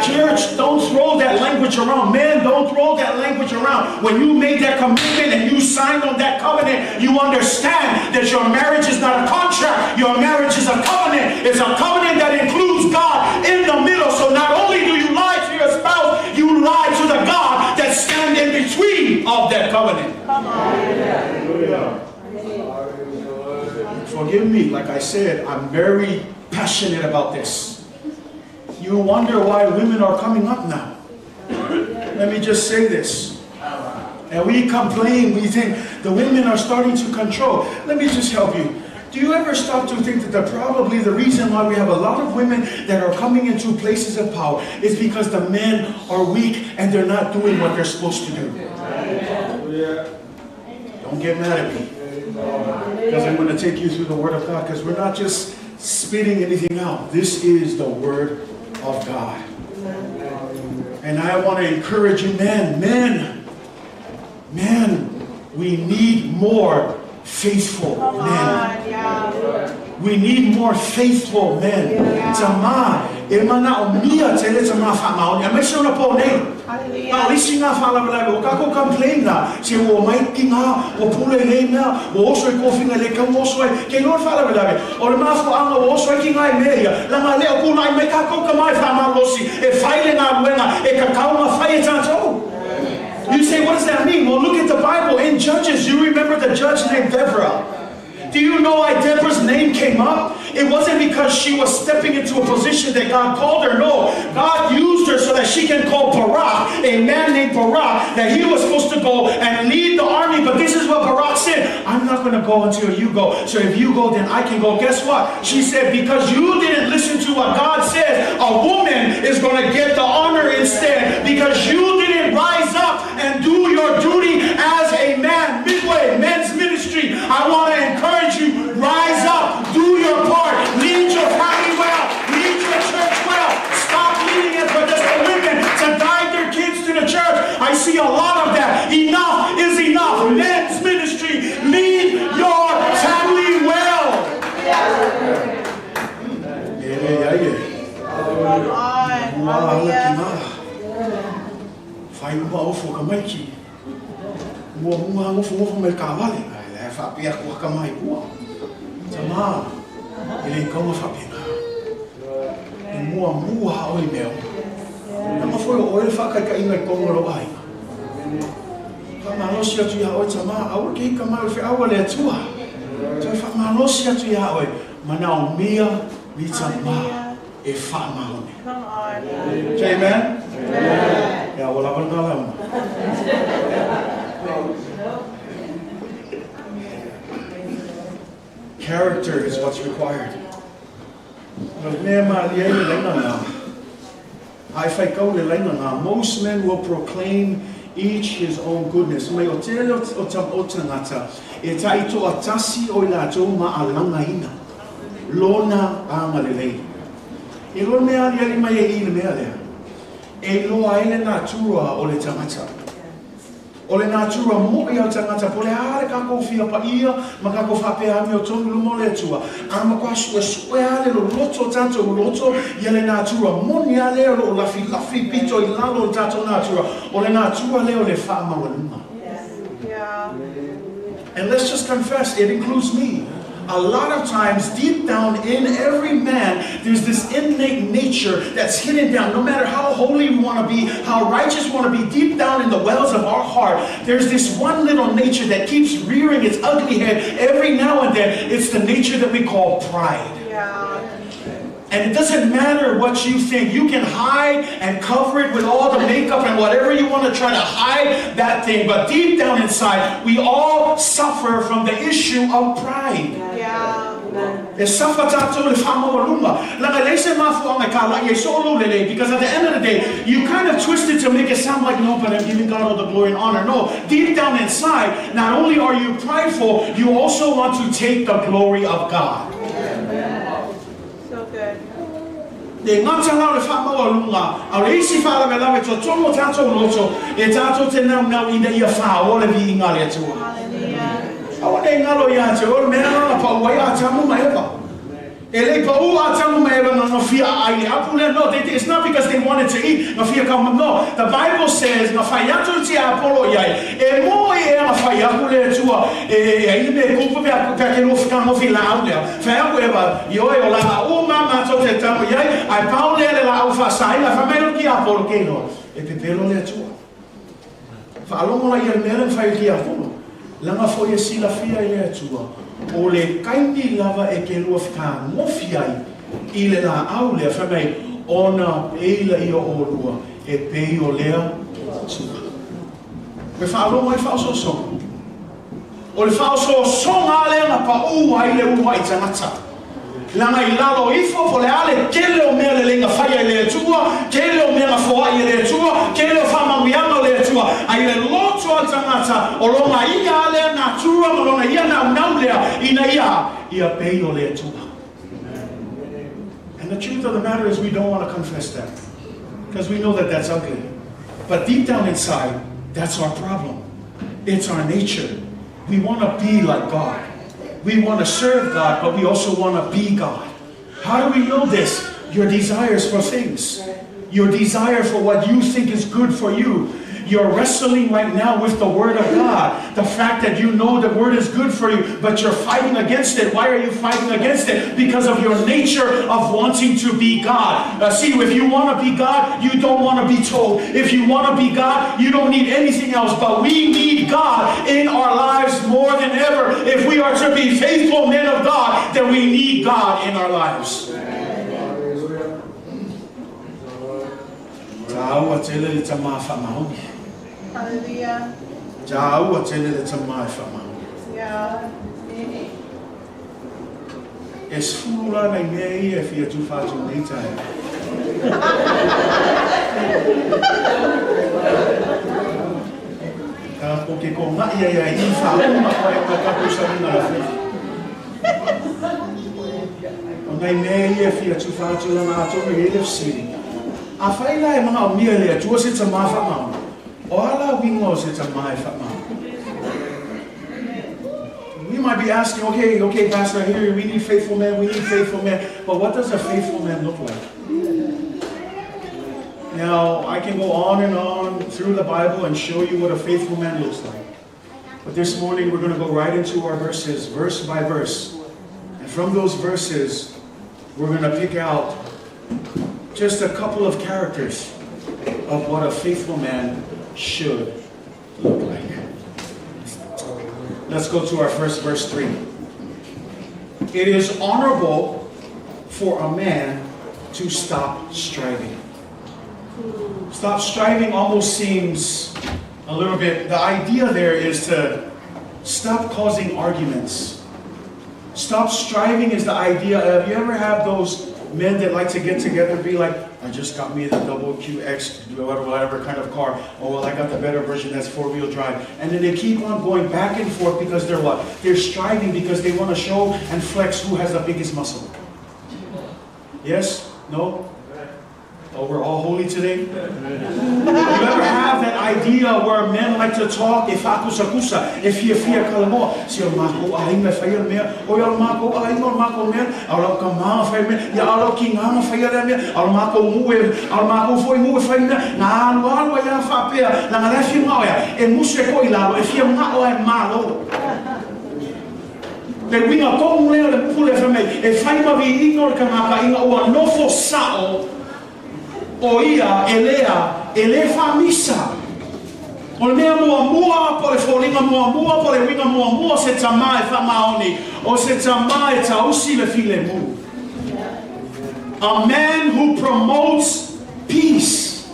Church, don't throw that language around. Men, don't throw that language around. When you made that commitment and you signed on that covenant, you understand that your marriage is not a contract. Your marriage is a covenant. It's a covenant that includes God in the middle. So not only do you lie to your spouse, you lie to the God that stands in between of that covenant. Come on. Forgive me, like I said, I'm very passionate about this. You wonder why women are coming up now. Let me just say this. And we complain, we think the women are starting to control. Let me just help you. Do you ever stop to think that probably the reason why we have a lot of women that are coming into places of power is because the men are weak and they're not doing what they're supposed to do? Don't get mad at me. Because I'm going to take you through the Word of God, because we're not just spitting anything out. This is the Word of God. And I want to encourage you, men, we need more faithful men. We need more faithful men. Tama, emana omia tele tama Fa'amaoni. I'm sure na po nei. Na lisi nga fala bala ko kako complain na. Si wo mai kinga, wo pule nei na, wo so ko finga le ka wo so ke Lord fala bala. O le ma fo anga wo so kinga e meia. La ma le ku na me kako ka mai Fa'amaoni. E faile na wenga e ka kauma faile tanto. You say, what does that mean? Well, look at the Bible. In Judges, you remember the judge named Deborah. Do you know why Deborah's name came up? It wasn't because she was stepping into a position that God called her. No, God used her so that she can call Barak, a man named Barak, that he was supposed to go and lead the army. But this is what Barak said: I'm not going to go until you go. So if you go, then I can go. Guess what? She said, because you didn't listen to what God said, a woman is going to get the honor instead. Because you didn't rise up and do your duty as a man. Midway, men's ministry, I want to encourage you, rise up, do your part, lead your family well, lead your church well. Stop leading it for just the women to guide their kids to the church. I see a lot of that. Enough is enough. Men's ministry, lead your family well. Tama, ele kama fapena. Mua oi meo. Nama foi o oil fa kai inga kongo lo ai. Fa malosia tu ya oi tama, au ke kama fe au le tua. Tu fa malosia tu ya oi, mana o mia ni tama e Fa'amaoni. Come on. Amen. Amen. Ya wala wala. Character is what's required. Most men will proclaim each his own goodness. Ole natura mo ia tangata pole ale kako fia pa ia makako fapea mi o tonu lumo le tua ama kwasu ale lo loto tanto loto ile natura mo ni ale lo la fi pito ilalo tanto natura ole natura le ole Fa'amaoni. Yeah. And let's just confess, it includes me. A lot of times, deep down in every man, there's this innate nature that's hidden down. No matter how holy we want to be, how righteous we want to be, deep down in the wells of our heart, there's this one little nature that keeps rearing its ugly head every now and then. It's the nature that we call pride. Yeah. And it doesn't matter what you think. You can hide and cover it with all the makeup and whatever you want to try to hide that thing. But deep down inside, we all suffer from the issue of pride. Yeah. Because at the end of the day, you kind of twist it to make it sound like, no, but I'm giving God all the glory and honor. No, deep down inside, not only are you prideful, you also want to take the glory of God. Le ngata la le whamau alunga, au le isi whala me lawe to tomo tātou loto, e tātou te nau ina ia wha o le vi inga le atua. Awa ne ngalo ia te ora mea na pa ua ia tamu mai ewa. Ele pa ua tamu mai ewa na fia aile apule. No, it's not because they wanted to eat. Na fia kama no. The Bible says na whaiatu te apolo iai. E mo e na whaiapule atua. E aile me kupa pia ke lofi kamo fi la au lea. Whaiapu ewa ioe o la o mama to te tamu iai. Ai pao le la au whasai la whamailo ki apolo keino. E pepelo le atua. Whaalongo la ia meren whai ki apolo. Langa foi e sila fia i le atua. O le kaini lava e ke lua whika ngofi ai i le la au lea whamei ona eila i o olua e pei o lea atua. Me whaalonga i whaososonga. O le whaososonga lea na pa ua i le ua i tangata. Langa i lalo ifo po le ale kele o mea le lenga whaia i le atua, kele o mea na whoa i le atua, kele o whamamiana le atua. Ai le loto al tangata o longa ia le na tua ma longa ia na unau lea ina ia pei o le atua. And the truth of the matter is we don't want to confess that. Because we know that that's ugly. But deep down inside, that's our problem. It's our nature. We want to be like God. We want to serve God, but we also want to be God. How do we know this? Your desires for things. Your desire for what you think is good for you. You're wrestling right now with the Word of God. The fact that you know the Word is good for you, but you're fighting against it. Why are you fighting against it? Because of your nature of wanting to be God. See, if you want to be God, you don't want to be told. If you want to be God, you don't need anything else. But we need God in our lives more than ever. If we are to be faithful men of God, then we need God in our lives. Hallelujah. Jaua tele le tamai whamau. Yeah. E sfula nei mei e fia tu whātu nei tai. Ka poke ko ngai ia i whauma koe ka kapu sarina la whiwhi. O nei mei e fia tu whātu lana ato me ele fsiri. A whaila e mga o mia lea tua se tamai whamau. O ala wingo se tamai whamau. We might be asking, okay, Pastor, here we need faithful men, but what does a faithful man look like? Now, I can go on and on through the Bible and show you what a faithful man looks like. But this morning we're going to go right into our verses, verse by verse. And from those verses, we're going to pick out just a couple of characters of what a faithful man should look like. Let's go to our first verse 3. It is honorable for a man to stop striving. Stop striving almost seems a little bit, the idea there is to stop causing arguments. Stop striving is the idea of, you ever have those men that like to get together and be like, I just got me the double QX, whatever kind of car. Oh, well, I got the better version that's 4-wheel drive. And then they keep on going back and forth because they're what? They're striving because they want to show and flex who has the biggest muscle. Yes? No? Oh, we're all holy today? You ever have that idea where men like to talk, if akusa, if you fear kalamo, si mako ahinga fire me, o yo mako ahinga mako men, alo kama fire me, ya alo kinga fire me, alo mako foi mu fire me, na alo ya fa pe, na ngala fi ma ya, e mushe ko ilalo, e fi ma o e malo. Le winga ko mu le pule fa me, e fai ma vi ignor kama inga o no fo sao. O ia, ele famisa. O le mea mua, po le wholinga mua, po le winga mua, se tamai Fa'amaoni, o se tamai tausi le file mu. A man who promotes peace.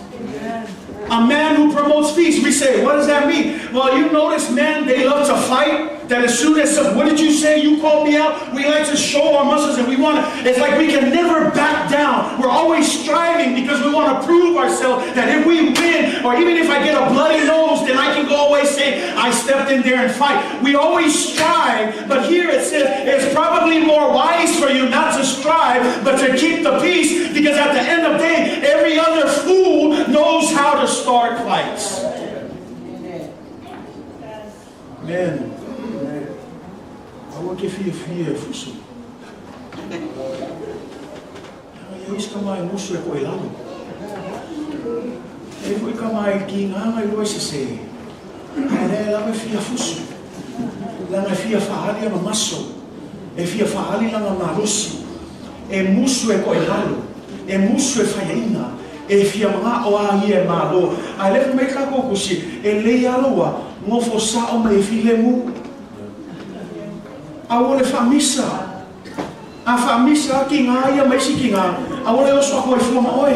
A man who promotes peace. We say, what does that mean? Well, you notice men, they love to fight. That as soon as what did you say? You called me out. We like to show our muscles, and we want to. It's like we can never back down. We're always striving because we want to prove ourselves that if we win, or even if I get a bloody nose, then I can go away saying I stepped in there and fight. We always strive, but here it says it's probably more wise for you not to strive, but to keep the peace, because at the end of the day, every other fool knows how to start fights. Man. Awa ke fia fusu. Ia is kamai musu e koe lalo. E fui kamai ki nganga I loa se. Ai lava fia fusu. Langa fia fahali ama maso. E fia fahali langa marosi. E musu e koe lalo. E musu e whaiaina. E fia mga o a ia malo. Ai lefu mei kako kusi. E lei aloa. Ngofo sao me file mu. Awole famisa. A famisa ki ngā ia maisi ki ngā. Awole o soa koe fuma oe.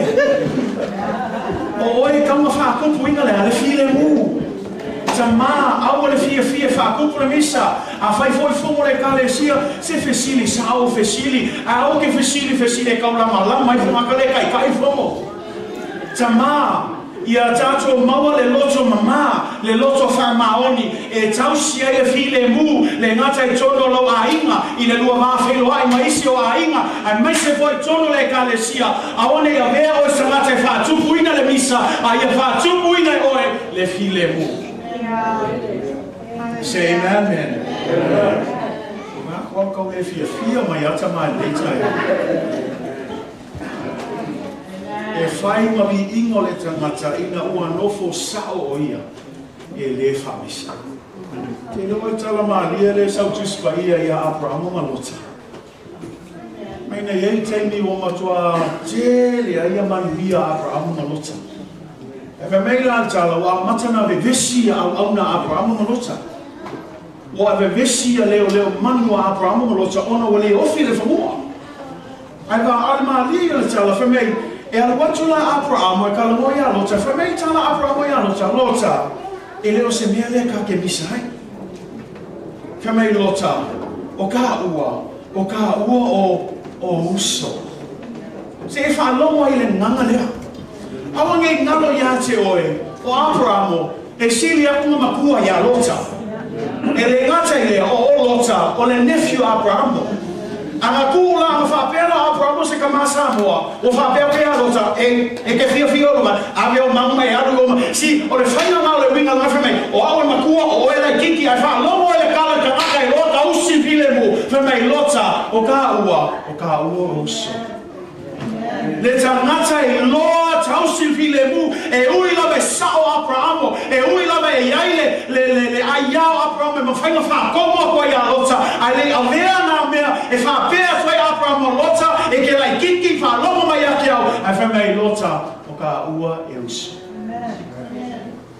O oe kaunga whākupu inga le ale file mu. Ta mā, awole fia whākupu na misa. A whai foi fumo le kale sia. Se fesili, sao fesili. A o ke fesili e kaula malama. Mai fuma kale kai fumo. Ta mā. Ia tātou maua le loto mama, le loto Fa'amaoni, e tausia ia file mu, le ngata I tono lo ainga, I le lua mawhelo ai maisi o ainga, ai maise foi tono le kalesia, a one ia vea o sa ngata whātupuina le misa, a ia whātupuina oe le file mu. Say amen. Ngā kua kau e fia mai ata mai leitai. E whai mawi ingo le tangata ina ua nofo sao o ia e le whamisa. Te loa I tala maalia le sautuspa ia Abraham malota. Maina iei teimi o matua tele a ia manuia Abraham malota. E me meila tala wa matana vevesi au na Abraham malota. Wa vevesi leo manu a Abraham malota ona wale ofi le whamua. Ai wa maalia le tala whamei e ala watu la Abraham e kala moia lota, whamei tala Abraham moia lota, e leo se mea lea ka ke misai. Whamei lota, o ka ua o uso. Se e whaalongo I le nganga lea. Awa ngai ngalo ia te oe, o Abraham e sili apunga makua ia lota. E le ngata I lea o lota, o le nephew Abraham. Anga kula nga whapea na Abraham se kama Samoa. O whapea pea lota e ke fia loma. Ave o mauma e aru loma. Si, o le whaina ngā le winga ngā whamei. O awe makua o ele kiki ai wha. Lomo ele kala ka ngaka e lota usi pile mu. Whamei lota o ka ua uso. Le tangata I loa tausi pile mu. E ui lawe sao Abraham. E ui lawe e iaile le aiao Abraham. E mawhainga whakomo ko ia lota. Ai le avea na mea e whapea whai Abraham lota e ke lai kiki whalomo mai ake au. Ai whamei lota o ka ua e uso.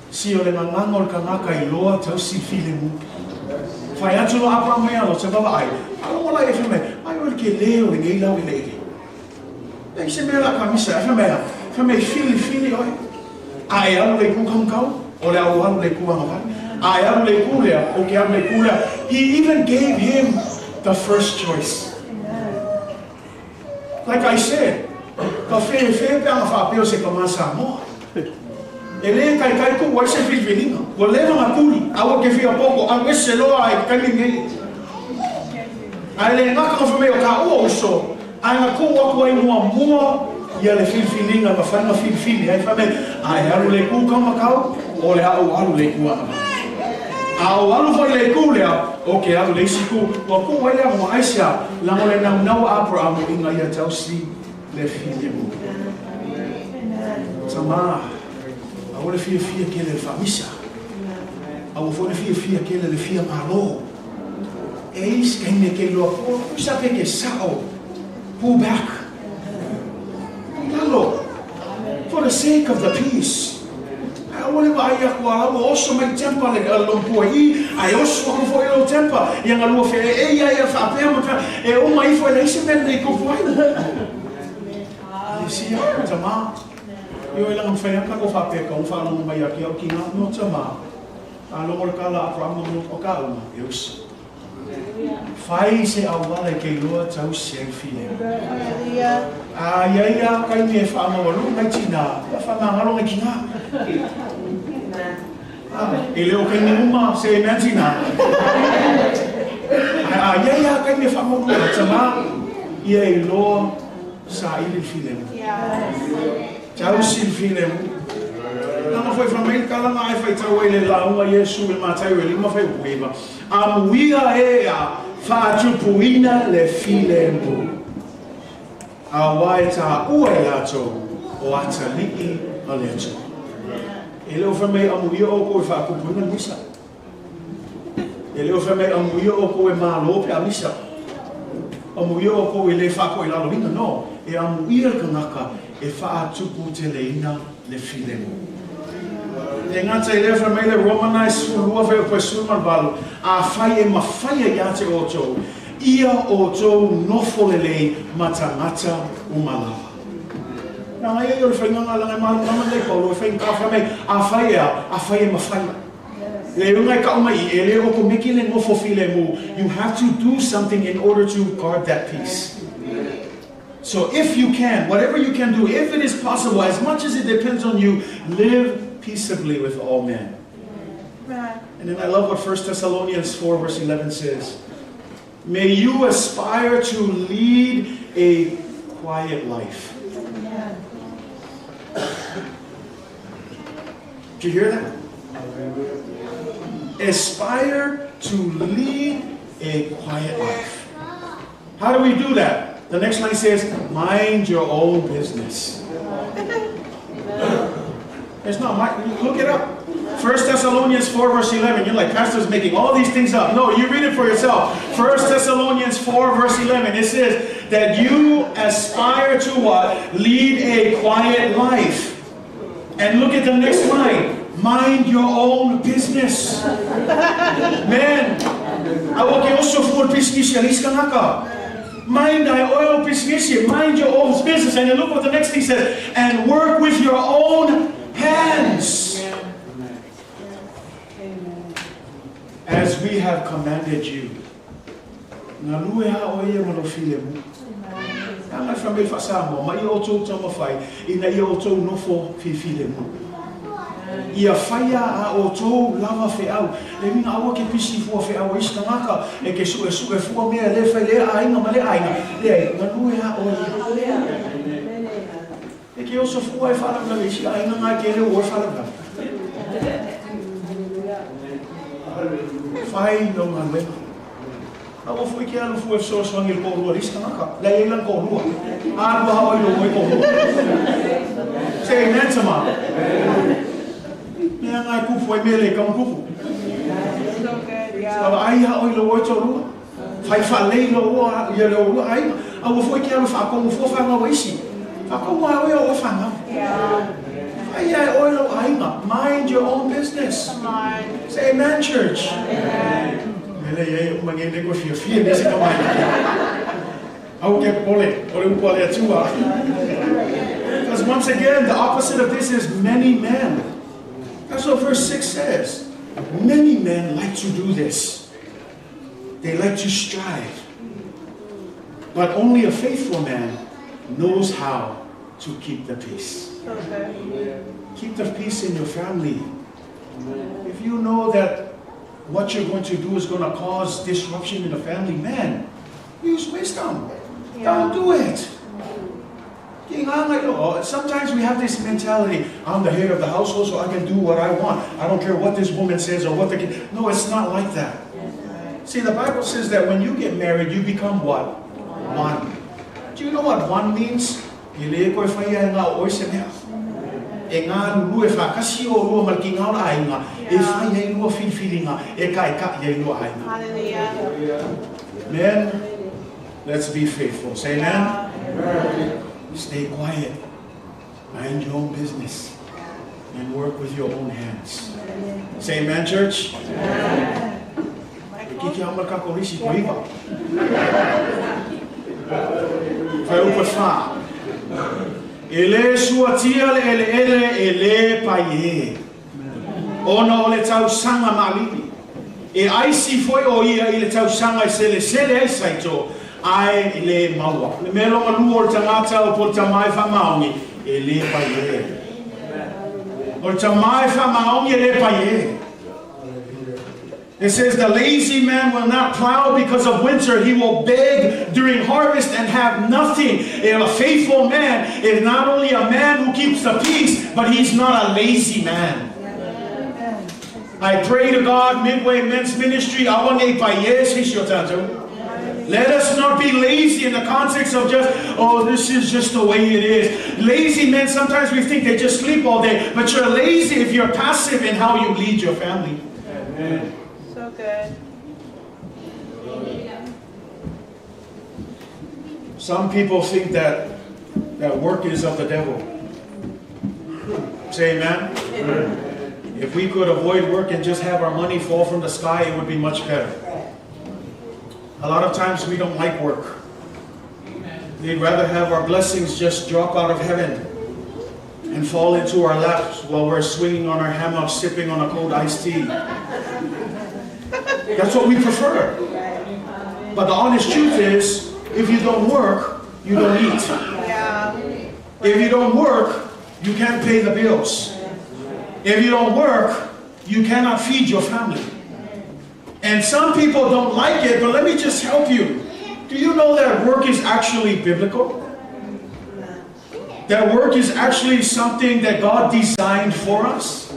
Si o le nganganga o le kangaka I loa tausi pile mu. Whai atu lo Abraham mea lota baba ai. Alo wala e whamei. Ai o le ke leo e ngei lau I leile. E se mea la kamisa, whamei fili oi. A e alu le kukangkau, o le au alu le kuangawai. A e alu le kulea, o ke alu le kulea. He even gave him the first choice. Like I said, ka whee peanga whapeo se kama Samoa. E le kai ku wai se whiwhininga. Wa lewa ngā kuri, awa ke whia poko, a wese loa ai kani ngei. A le ngaka ka whamei o ka ua uso, ai ngā kua kua I mua ia le whiwhininga ma whainga whiwhini. Ai whamei, ai alu le kūkau makau, o le au alu le kua. A o alu whai le kū lea, o ke alu le isi kū. Wa kū wai lea mo aisia, lango le nau Abraham I ngā ia tausi le whiwhimu. Tamā, a o le fia ke le whamisa. A o fo le fia ke le fia malo. E is kaine ke loa po, usa pe ke sao. Pull back. Lalo. For the sake of the peace. I want to buy a also make temper like a lumpua. I also want for your temper. Young Alua, a oh my for an they go for you see, Tama. You will not fail of a peck on Fano Mayaki, no Tama. I don't want to call up from Okama. Yes. Fai se awala ke loa tau se file. Hallelujah. Ia kai me whaamawalu mai tina. Ia whamangaro ngai kinga. Leo kai ni uma se nantina. Ia kai me whaamawalu tama. Ia iloa sa ili file. Tau si file. Nanga foi família kala ngai fai tau ele launga Yesu e matai ele ma fai uiva. Amuia e a Faatupuina le file mu. A wai ta ua e ato o ata liki a leto. E leo whamei amuia o koe whaakupuina misa. E leo whamei amuia o koe mālope a misa. Amuia o koe le whako i lalohina. No, e amuia kanaka e whaatupu te leina le file mu. E ngata i leo whamei le Romanais fulua veo koe suman balu. A whai e mawhai ia te o tō. Ia o tō nofo lelei matangata umalawa. Nā ngai e ori whainganga langai malu nama nei paulo e whaing kawha mei. A whai e mawhai. Le ungai kaumai e le oko miki le nofo file mu. You have to do something in order to guard that peace. So if you can, whatever you can do, if it is possible, as much as it depends on you, live peaceably with all men. And then I love what 1 Thessalonians 4 verse 11 says. May you aspire to lead a quiet life. Did you hear that? Aspire to lead a quiet life. How do we do that? The next line says, mind your own business. It's not my, look it up. 1 Thessalonians 4 verse 11. You're like, Pastor's making all these things up. No, you read it for yourself. 1 Thessalonians 4 verse 11. It says that you aspire to what? Lead a quiet life. And look at the next line. Mind your own business. Man, I will also for business. Mind thy oil business. Mind your own business. And then look what the next thing says. And work with your own hands. As we have commanded you. Anga family fa Samoa, mai o tō tamawhai, ina i o tō nofo whiwhile mu. Ia whaia a o tō lava whiau, e minga awa ke pisi fua whiau ista ngaka, e ke su e fua mea le whai le ainga ma le ainga, le ngā nui a o e ke oso fua e wharanga le si ainga ngā ke le o e wharanga. Whai no ngā lema. Ako fui ke alu fui so swangil ko rua ris kanaka. La ilang ko rua. Aru ha oi lo ko rua. Say amen sama. Mea ngai kufu ai mele kam kufu. Aba ai ha oi lo oi to rua. Fai fa le lo ua ia lo rua ai. Ako fui ke alu fa ko fu fa nga waisi. Fa ko wa oi o fa nga. Ai ai oi lo ai nga. Mind your own business. Say amen, church. Amen. Because once again, the opposite of this is many men. That's what verse 6 says. Many men like to do this. They like to strive. But only a faithful man knows how to keep the peace. Keep the peace in your family. If you know that what you're going to do is going to cause disruption in the family, man, use wisdom. Don't do it. Sometimes we have this mentality, I'm the head of the household, so I can do what I want. I don't care what this woman says or what the kid. No, it's not like that. See, the Bible says that when you get married, you become what? One. Do you know what one means? E ngā lulu e whakasi o rua mariki ngā ora ainga, e whai ei rua whiwhiringa, e ka ei rua ainga. Men, let's be faithful. Say amen. Stay quiet. Mind your own business. And work with your own hands. Say amen, church. E kiki hama kako risi ko iwa. Whai upa wha. Ele suatia ele pai e. Ona o le tau sanga malini. E aisi foi o ia i le tausanga sele ai saito ai le maua. Le melo malu o tangata o po tamai Fa'amaoni e le paie. O tamai Fa'amaoni e le paie. It says the lazy man will not plow because of winter. He will beg during harvest and have nothing. A faithful man is not only a man who keeps the peace, but he's not a lazy man. I pray to God, Midway Men's Ministry, let us not be lazy in the context of just, oh, this is just the way it is. Lazy men, sometimes we think they just sleep all day, but you're lazy if you're passive in how you lead your family. Amen. So good. Some people think that work is of the devil. Say amen. Amen. If we could avoid work and just have our money fall from the sky, it would be much better. A lot of times we don't like work. We'd rather have our blessings just drop out of heaven and fall into our laps while we're swinging on our hammock, sipping on a cold iced tea. That's what we prefer. But the honest truth is, if you don't work, you don't eat. If you don't work, you can't pay the bills. If you don't work, you cannot feed your family. And some people don't like it, but let me just help you. Do you know that work is actually biblical? That work is actually something that God designed for us?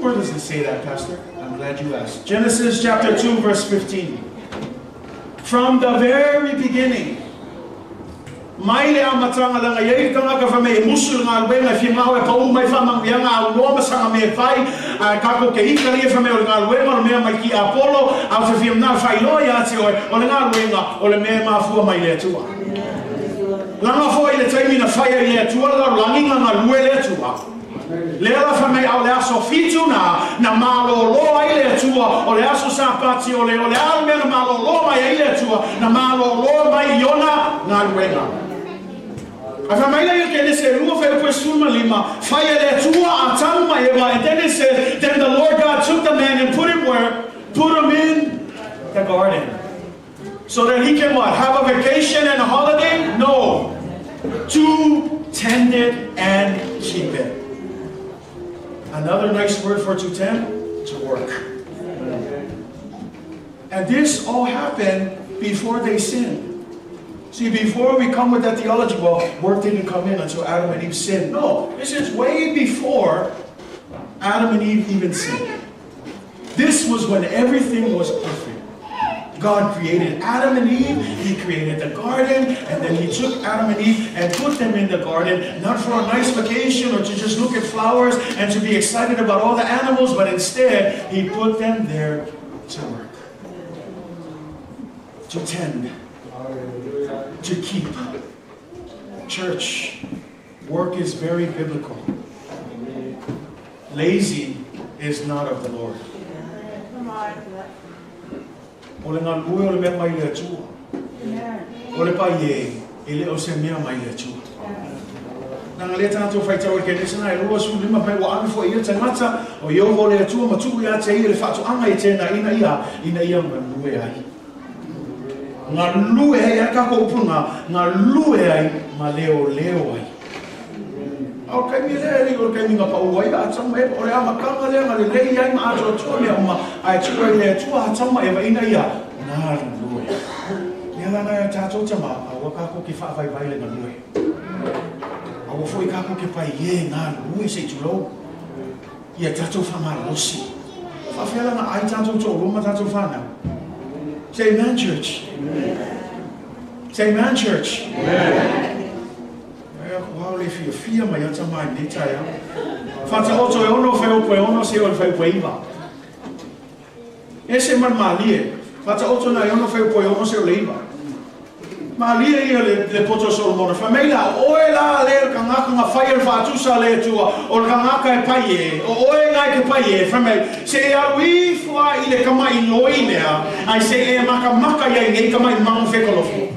Where does it say that, Pastor? I'm glad you asked. Genesis chapter 2, verse 15. From the very beginning, mai le amatanga la ngai tanga ka fa me musul nga wenga fi ngawe pa u mai fa mang yang au no masanga me fai ka ko ke ika le fa me o nga wenga me mai ki Apollo au fa fi na fa iloa ya te o le nga wenga o le me ma fu mai le tua la nga fo ile taimi na fa ile tua la langinga nga lue le tua le la fa me au le aso fitu na malo lo ile tua o le aso sapati o le alme na malo lo mai ile tua na malo lo mai yona nga wenga. And then it says, then the Lord God took the man and put him where? Put him in the garden. So that he can what? Have a vacation and a holiday? No. To tend it and keep it. Another nice word for to tend? To work. And this all happened before they sinned. See, before we come with that theology, well, work didn't come in until Adam and Eve sinned. No, this is way before Adam and Eve even sinned. This was when everything was perfect. God created Adam and Eve, He created the garden, and then He took Adam and Eve and put them in the garden, not for a nice vacation or to just look at flowers and to be excited about all the animals, but instead, He put them there to work, to tend, to keep. Church, work is very biblical. Lazy is not of the Lord. Ole nga lue ole mea mai le atua. Ole pa ye, ele o se mea mai le atua. Nanga le tātou whaitau e kene sana e lua su lima pai wa ame fo ia tangata o iovo le atua matuku ia te ia le whatu anga i tēnā ina ia ngā lue ai. Ngā lue ai a kako upunga, ngā lue ai ma leo ai. O kai mi le o kai mi nga pa uai a tama e o le ama kanga le nga le lei ai ma ato atua mea uma ai tua i le atua a tama e wa ina ia ngā lue. Ia lana e tātou tama a wakako ki whaafai vai le ngā lue. A wafoi kako ke pai e ngā lue se tulou. Ia tātou whama rosi. Whawhiala nga ai tātou tō roma tātou whana. Say amen, church. Say amen, church. Amen. Wow, if you fear my yata mai nitaya. Faataoto e ono whaupo e ono se o whaupo iwa. Ese man malie. Faataoto na e ono whaupo e ono se o leiwa. Malie ia le poto Solomona. Whameila, oe la le kangaka nga whaia whaatusa le tua. O le kangaka e pai e. O oe ngai ke pai e. Whamei, se e au i fua i le kamai loi mea. Ai se e maka ia i nei kamai mangu whekolofu.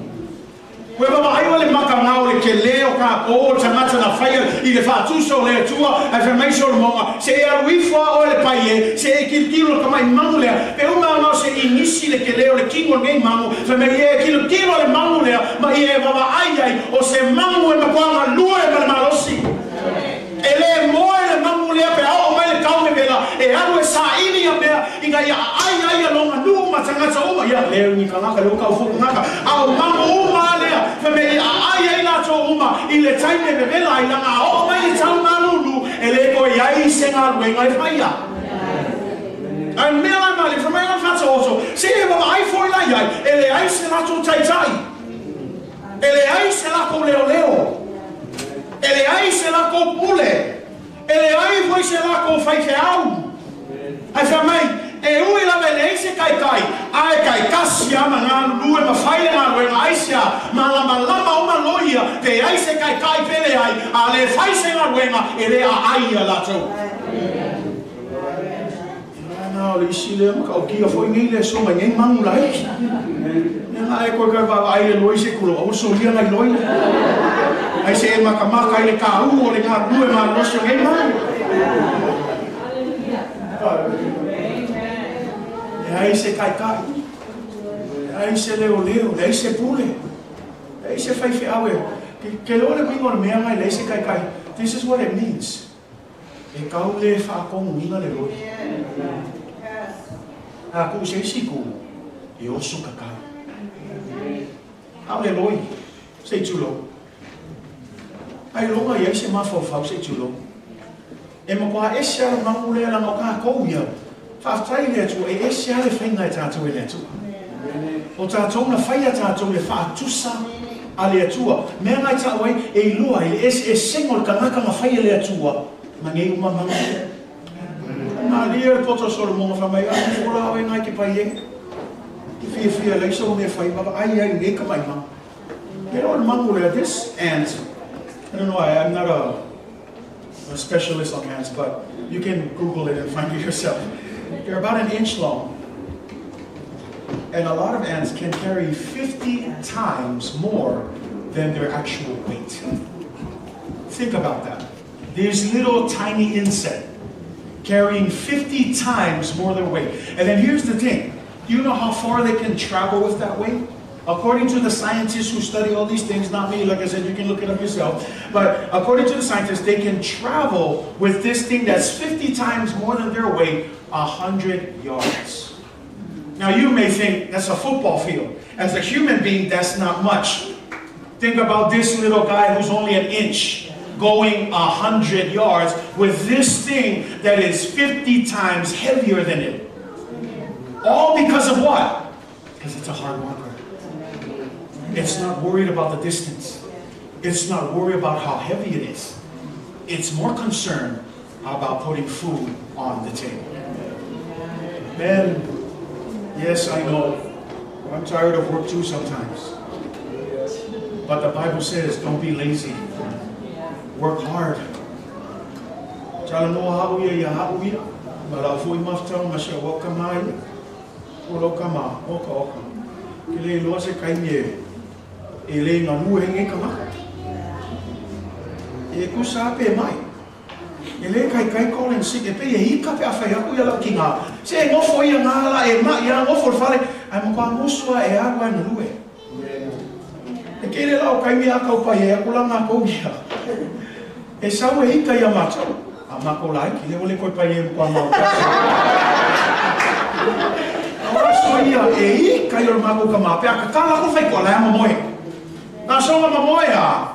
Koe mama aiwa le maka ngau le ke leo ka o tangata na whaia I le whaatuso le atua ai whamaiso le monga se e aruifua o le paie se e kilokilo ka mai mangu lea pe uma no se inisi le ke leo le kingo ngei mangu whamai e kilokilo le mangu lea ma I e wawa ai o se mangu e makuanga lua e male malosi ele moe le mangu lea pe ao mai le kaume vela e aru e sa ini a mea inga ia ai alonga nu matangata uma ia leo ni kalaka leo kau fuku ngaka au mangu uma lea whamai ai lato uma I le taime me vela I langa ao mai le tau malulu ele ko iai senga luenga e whaia ai mea lai mali whamai la Faataoto se e wawa ai foi lai ai ele ai se lato taitai ele ai se lako leo ele ai se lako pule ele ai foi se lako whaifeau ai whamai e ui la vele se kai ai kai kasi ama ngā lue ma whaile ngā rue ngā aisia ma lama uma loia te ai se kai pele ai a le whai se ngā rue ngā e le a ai a lato nā le isi le maka o kia foi ngei le so ma ngei mangu la eki ngā e koe kai wawa ai le loi se kulo au so lia ngai loi ai se e maka ai le ka u o le ngā lue ma losio ngei mangu ai se kai ai se leo ai se pule ai se fai awe ke lo le mingo le mea ngai le se kai this is what it means e kau le fa ko minga le lo a ku se siku e o su kakai ale loi se chulo ai lo mai se ma fo fa se chulo e mo kwa esa ma mule la mo ka ko ia Whaatai lea tua e ese ale whainga e tātou e lea tua. O tātou na whaia tātou le whaatusa a lea tua. Mea ngai tāu ai e iloa e ese e sengo le kanakanga whaia lea tua. Ma ngei uma manga. Nā lia e poto soro monga whamai a ni whola au e ngai ke pai e. I whia leisa o me whai baba ai ngei ka mai ma. He o le mangu lea this ant. I don't know, I'm not a specialist on ants, but you can Google it and find it yourself. They're about an inch long. And a lot of ants can carry 50 times more than their actual weight. Think about that. This little tiny insect carrying 50 times more than weight. And then here's the thing. Do you know how far they can travel with that weight? According to the scientists who study all these things, not me, like I said, you can look it up yourself. But according to the scientists, they can travel with this thing that's 50 times more than their weight, 100 yards. Now you may think that's a football field. As a human being, that's not much. Think about this little guy who's only an inch going 100 yards with this thing that is 50 times heavier than it. All because of what? Because it's a hard worker. It's not worried about the distance. It's not worried about how heavy it is. It's more concerned about putting food on the table. Man, yes, I know. I'm tired of work too sometimes. But the Bible says, don't be lazy. Work hard. Tala no hauia ya hauia. Mala fui maftau masha waka mai. Ulo kama, oka. Kile loa se kaimie. Ele ngā nua henge ka maka. E ku sāpe mai. Ele kai kolen sik e pe e hika pe a whai aku ia lau ki ngā. Se e ngofo ia ngā la e ma ia ngofo le whare. Ai mo kwa ngosua e agua na lue. E kere lau kaimi a kau pai e aku la ngā kou ia. E sau e hika ia matau. A mako lai ki le ole koi pai e kwa mau kasi. Awa so ia e hika ia mako ka ma. Pe a kakala ko whai kua lai ama moe. Nā songa mamoe a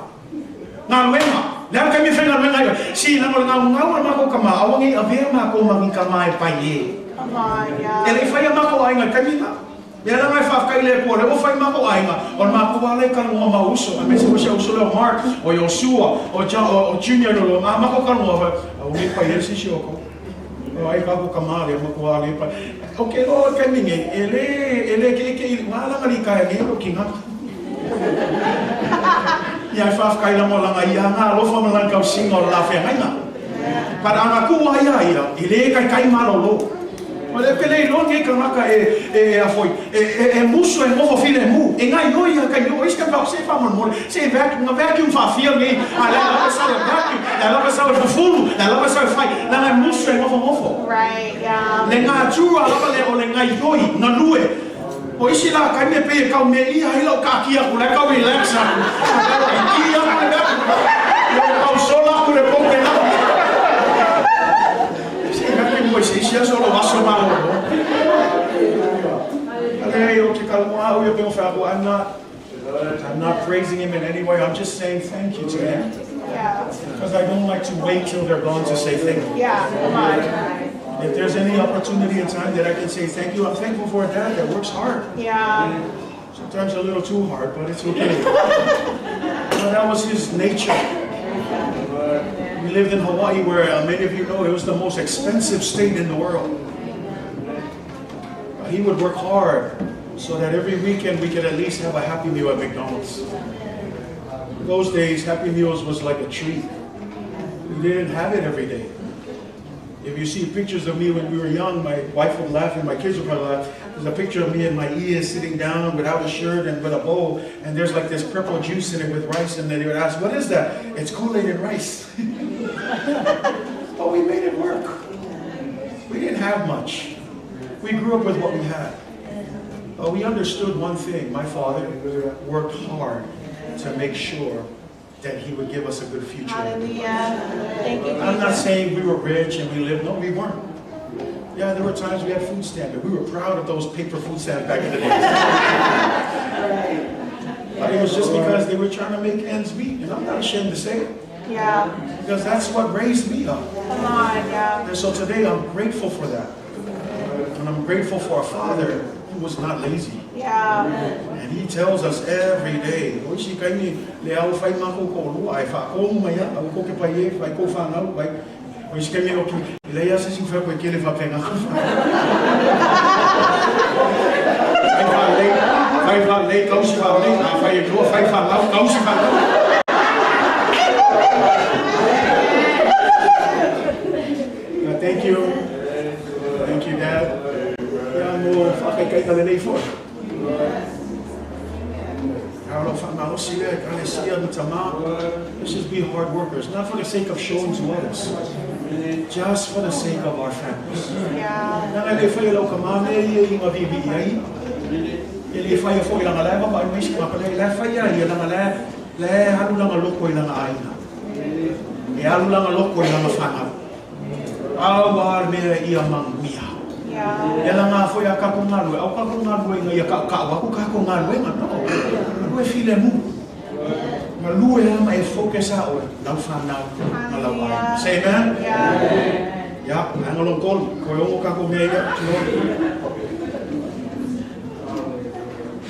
ngā luenga. Nea kai me whenga luenga iwa. Si nangore ngā ngaua mako ka mā. Awangi a vea mako mangi ka mā e pai e. E rei whai a mako ainga kai minga. Mea nā ngai whafkai lea kua. Leo whai mako ainga. O mako wale ka lunga ma uso. A mese wase uso leo Mark. O Joshua. O Junior lolo. Ngā mako ka lunga. O me pai e si shioko. O ai kako ka mā lea mako wale pai. Ok, lo kai minge. Ele ke ngā langa li kai ngero ki ngā. Ia whafkai la mo langa ia ngā lofa malang kau singa o la whengaina. Para ana kua ia, i le kai malolo. Olha que ele não tem camaca foi muso mofo file mu ngai yo ia kai yo iska ba se fa mon se vacuum fa fia me ala ba sa vacuum ala ba sa full ala ba sa fai na muso mofo Right, yeah. le nga tu ala ba le o le ngai yo na lue o isi la kai me pe ka me ia hilo ka kia ku la ka relax ia ku le ka sola ku le poke na se solo vaso malo. I'm not praising him in any way. I'm just saying thank you to him. Yeah. Because I don't like to wait till they're gone to say thank you. Yeah, come on. If there's any opportunity and time that I can say thank you, I'm thankful for a dad that works hard. Yeah. Sometimes a little too hard, but it's okay. But that was his nature. We lived in Hawaii where many of you know it was the most expensive state in the world. He would work hard so that every weekend we could at least have a Happy Meal at McDonald's. In those days, Happy Meals was like a treat. We didn't have it every day. If you see pictures of me when we were young, my wife would laugh and my kids would probably laugh. There's a picture of me and my ears sitting down without a shirt and with a bowl, and there's like this purple juice in it with rice, and then they would ask, what is that? It's Kool-Aid and rice. But we made it work. We didn't have much. We grew up with what we had. But we understood one thing. My father worked hard to make sure that he would give us a good future. Hallelujah. Thank you, I'm not Jesus. saying we were rich and we lived. No, we weren't. Yeah, there were times we had food stamps. We were proud of those paper food stamps back in the day. But it was just because they were trying to make ends meet. And I'm not ashamed to say it. Yeah. Because that's what raised me up. Come on, yeah. And so today I'm grateful for that. And I'm grateful for a father who was not lazy. Yeah. And he tells us every day, thank you. Thank you, Dad. Let's just be hard workers, not for the sake of showing to others, just for the sake of our families. Yeah. Ela nga foi a kakungalwe, au kakungalwe nga ya kawa ku kakungalwe nga no. Lue file mu. Ma lue ama e focus out na fana na lawa. Say amen. Yeah. Ya, angolo kol ko yo ka ko mega no.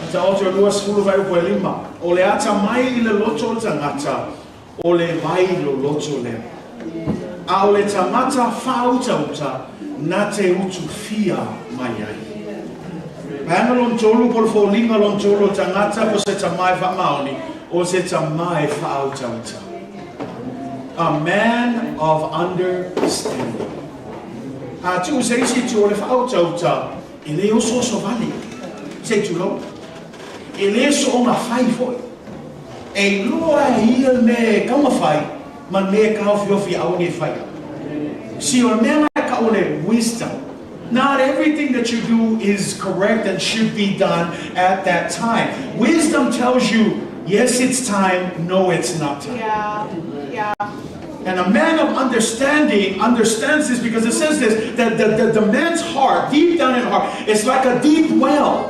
Ata otro lua skulu vai ko lima. Ole ata mai le loto tangata. Ole vai lo loto le. A ole tamata fautaota. Na te utu fia mai ai. Pangalon tolu por folinga lon tolu tangata po se tamai Fa'amaoni o se tamai Faataoto. A man of understanding. A tu se isi tu ole Faataoto ele o so vali. Se tu lo. Ele so ona fai foi. E loa ia me kama fai man me ka fio fi aoni fai. Si o me wisdom. Not everything that you do is correct and should be done at that time. Wisdom tells you, yes, it's time, no, it's not time. Yeah. Yeah. And a man of understanding understands this because it says this, that the man's heart, deep down in heart, is like a deep well.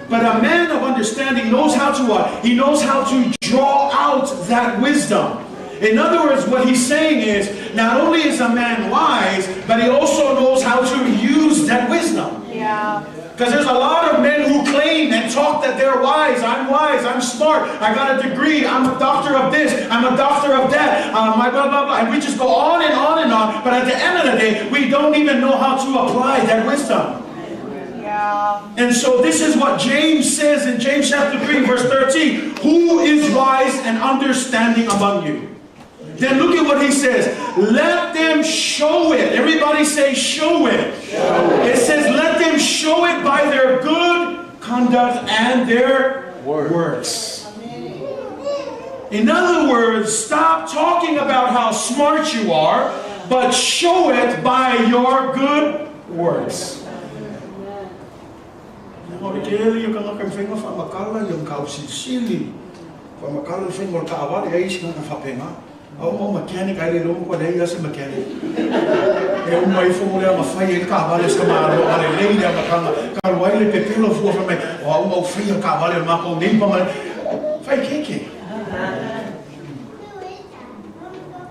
But a man of understanding knows how to what? He knows how to draw out that wisdom. In other words, what he's saying is, not only is a man wise, but he also knows how to use that wisdom. Yeah. Because there's a lot of men who claim and talk that they're wise, I'm smart, I got a degree, I'm a doctor of this, I'm a doctor of that, my blah, blah, blah. And we just go on and on and on, but at the end of the day, we don't even know how to apply that wisdom. Yeah. And so this is what James says in James chapter 3, verse 13. Who is wise and understanding among you? Then look at what he says. Let them show it. Everybody say show it. It says let them show it by their good conduct and their works. In other words, stop talking about how smart you are, but show it by your good works. Oh, mechanic, I don't know what I was a mechanic. My phone, I'm a fire car, is tomorrow, or a lady, I'm a car, while a pillow for me, or free a car, and Marco Nimperman. Fake cake.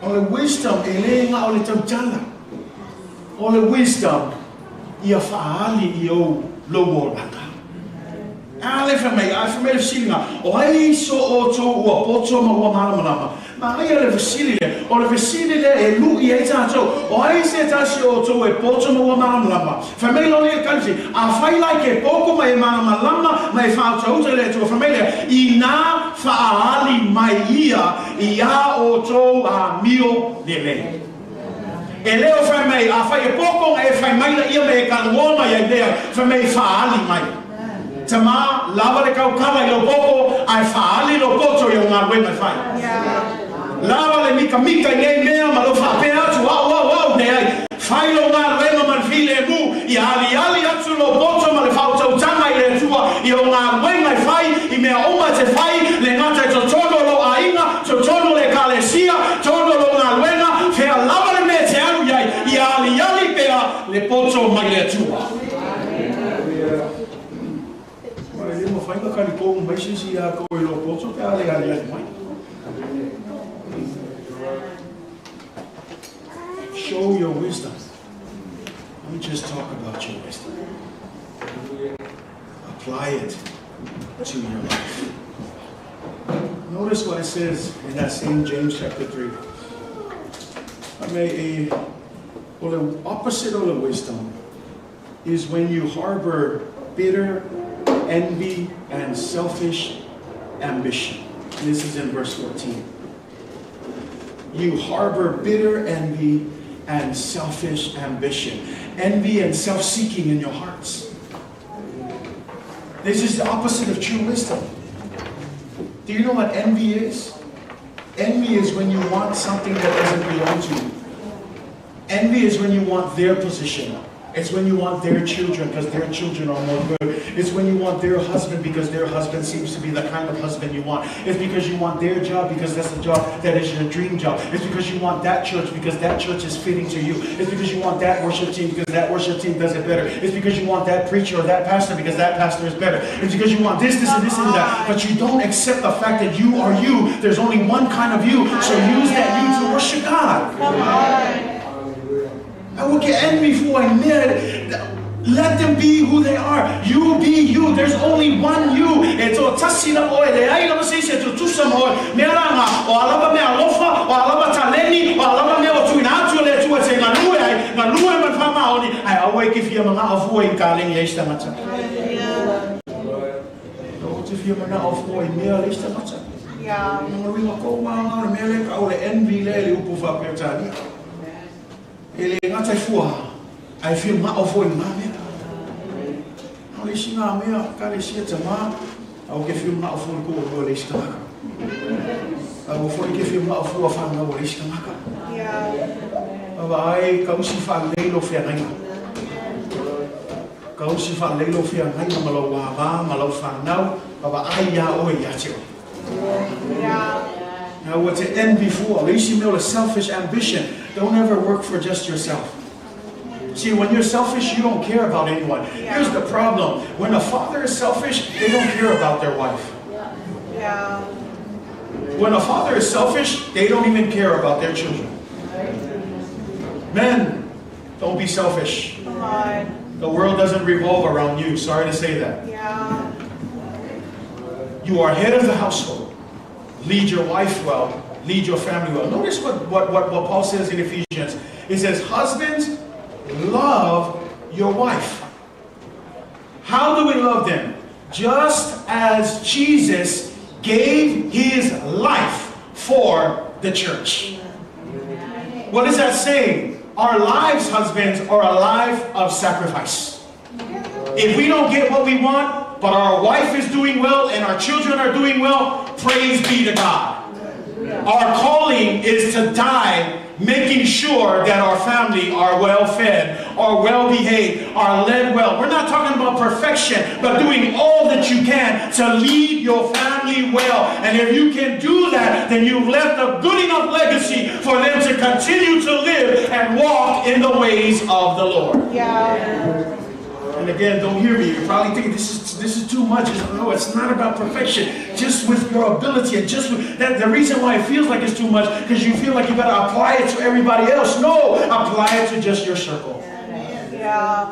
All the wisdom, a laying out little jana. All the wisdom, you're faali, you low water. Ale from me, I from me seeing her. I saw auto or auto mamma. I have a silly or a silly a Louis Tato. I said I saw auto a auto mamma. For me, only a country. I find like a poco my mamma lama, my Faataoto to a familiar. Ina faali my ear, ia auto a mio de. Eleo from me, I find a poco if I might ear make a woman idea for me faali my. Tama lava de kaukama ilo boko ai faali lo poto yo ngā wena fai. Lava le mika mika nei mea ma lo whapea atu wow nei ai. Fai lo ngā wena man file mu I ali atu lo poto ma le whautau tanga I le tua I o ngā wena fai I mea oma te fai le ngata to tono lo ainga to tono le kalesia tono lo ngā wena fea lava le me te anu iai I ali pea le poto mai le tua. Show your wisdom. Let me just talk about your wisdom. Apply it to your life. Notice what it says in that same James chapter 3. Well, the opposite of the wisdom is when you harbor bitter envy and selfish ambition. This is in verse 14. You harbor bitter envy and selfish ambition. Envy and self-seeking in your hearts. This is the opposite of true wisdom. Do you know what envy is? Envy is when you want something that doesn't belong to you. Envy is when you want their position. It's when you want their children because their children are more good. It's when you want their husband because their husband seems to be the kind of husband you want. It's because you want their job because that's the job that is your dream job. It's because you want that church because that church is fitting to you. It's because you want that worship team because that worship team does it better. It's because you want that preacher or that pastor because that pastor is better. It's because you want this and this and that. But you don't accept the fact that you are you. There's only one kind of you. So use that you to worship God. Come on. I will get envy for a minute. Let them be who they are. You be you. There's only one you. Eto tasina oe le ai lama sei se tu tusam oe me ranga o alaba me alofa o alaba taleni o alaba me o tuinatu le tu se na lue man Fa'amaoni ai awe ki fia manga afu e kaleng ye sta mata. O te fia manga afu e me le sta mata. Ya. No ringa ko ma me le ka o le envy le upu fa pe tani. Ele ngata fua ai feel ma ofo in ma me ale singa me ka le sia tama au ke feel ma ofo ko le sta au fo ke feel ma ofo fa na le sta maka ya ai ka usi fa le lo fia ngai ka usi fa le lo fia ngai ma lo wa ba ma lo fa na baba ai ya o ya che ya. Now, what's it envy for? At least you know the selfish ambition. Don't ever work for just yourself. See, when you're selfish, you don't care about anyone. Here's the problem. When a father is selfish, they don't care about their wife. Yeah. When a father is selfish, they don't even care about their children. Men, don't be selfish. The world doesn't revolve around you. Sorry to say that. Yeah. You are head of the household. Lead your wife well, lead your family well. Notice what Paul says in Ephesians. He says, husbands, love your wife. How do we love them? Just as Jesus gave his life for the church. What is that saying? Our lives, husbands, are a life of sacrifice. If we don't get what we want, but our wife is doing well and our children are doing well, praise be to God. Our calling is to die making sure that our family are well fed, are well behaved, are led well. We're not talking about perfection, but doing all that you can to lead your family well. And if you can do that, then you've left a good enough legacy for them to continue to live and walk in the ways of the Lord. Yeah. And again, don't hear me. You're probably thinking this is too much. No, it's not about perfection. Just with your ability and just with that. The reason why it feels like it's too much because you feel like you got to apply it to everybody else. No, apply it to just your circle. Yeah.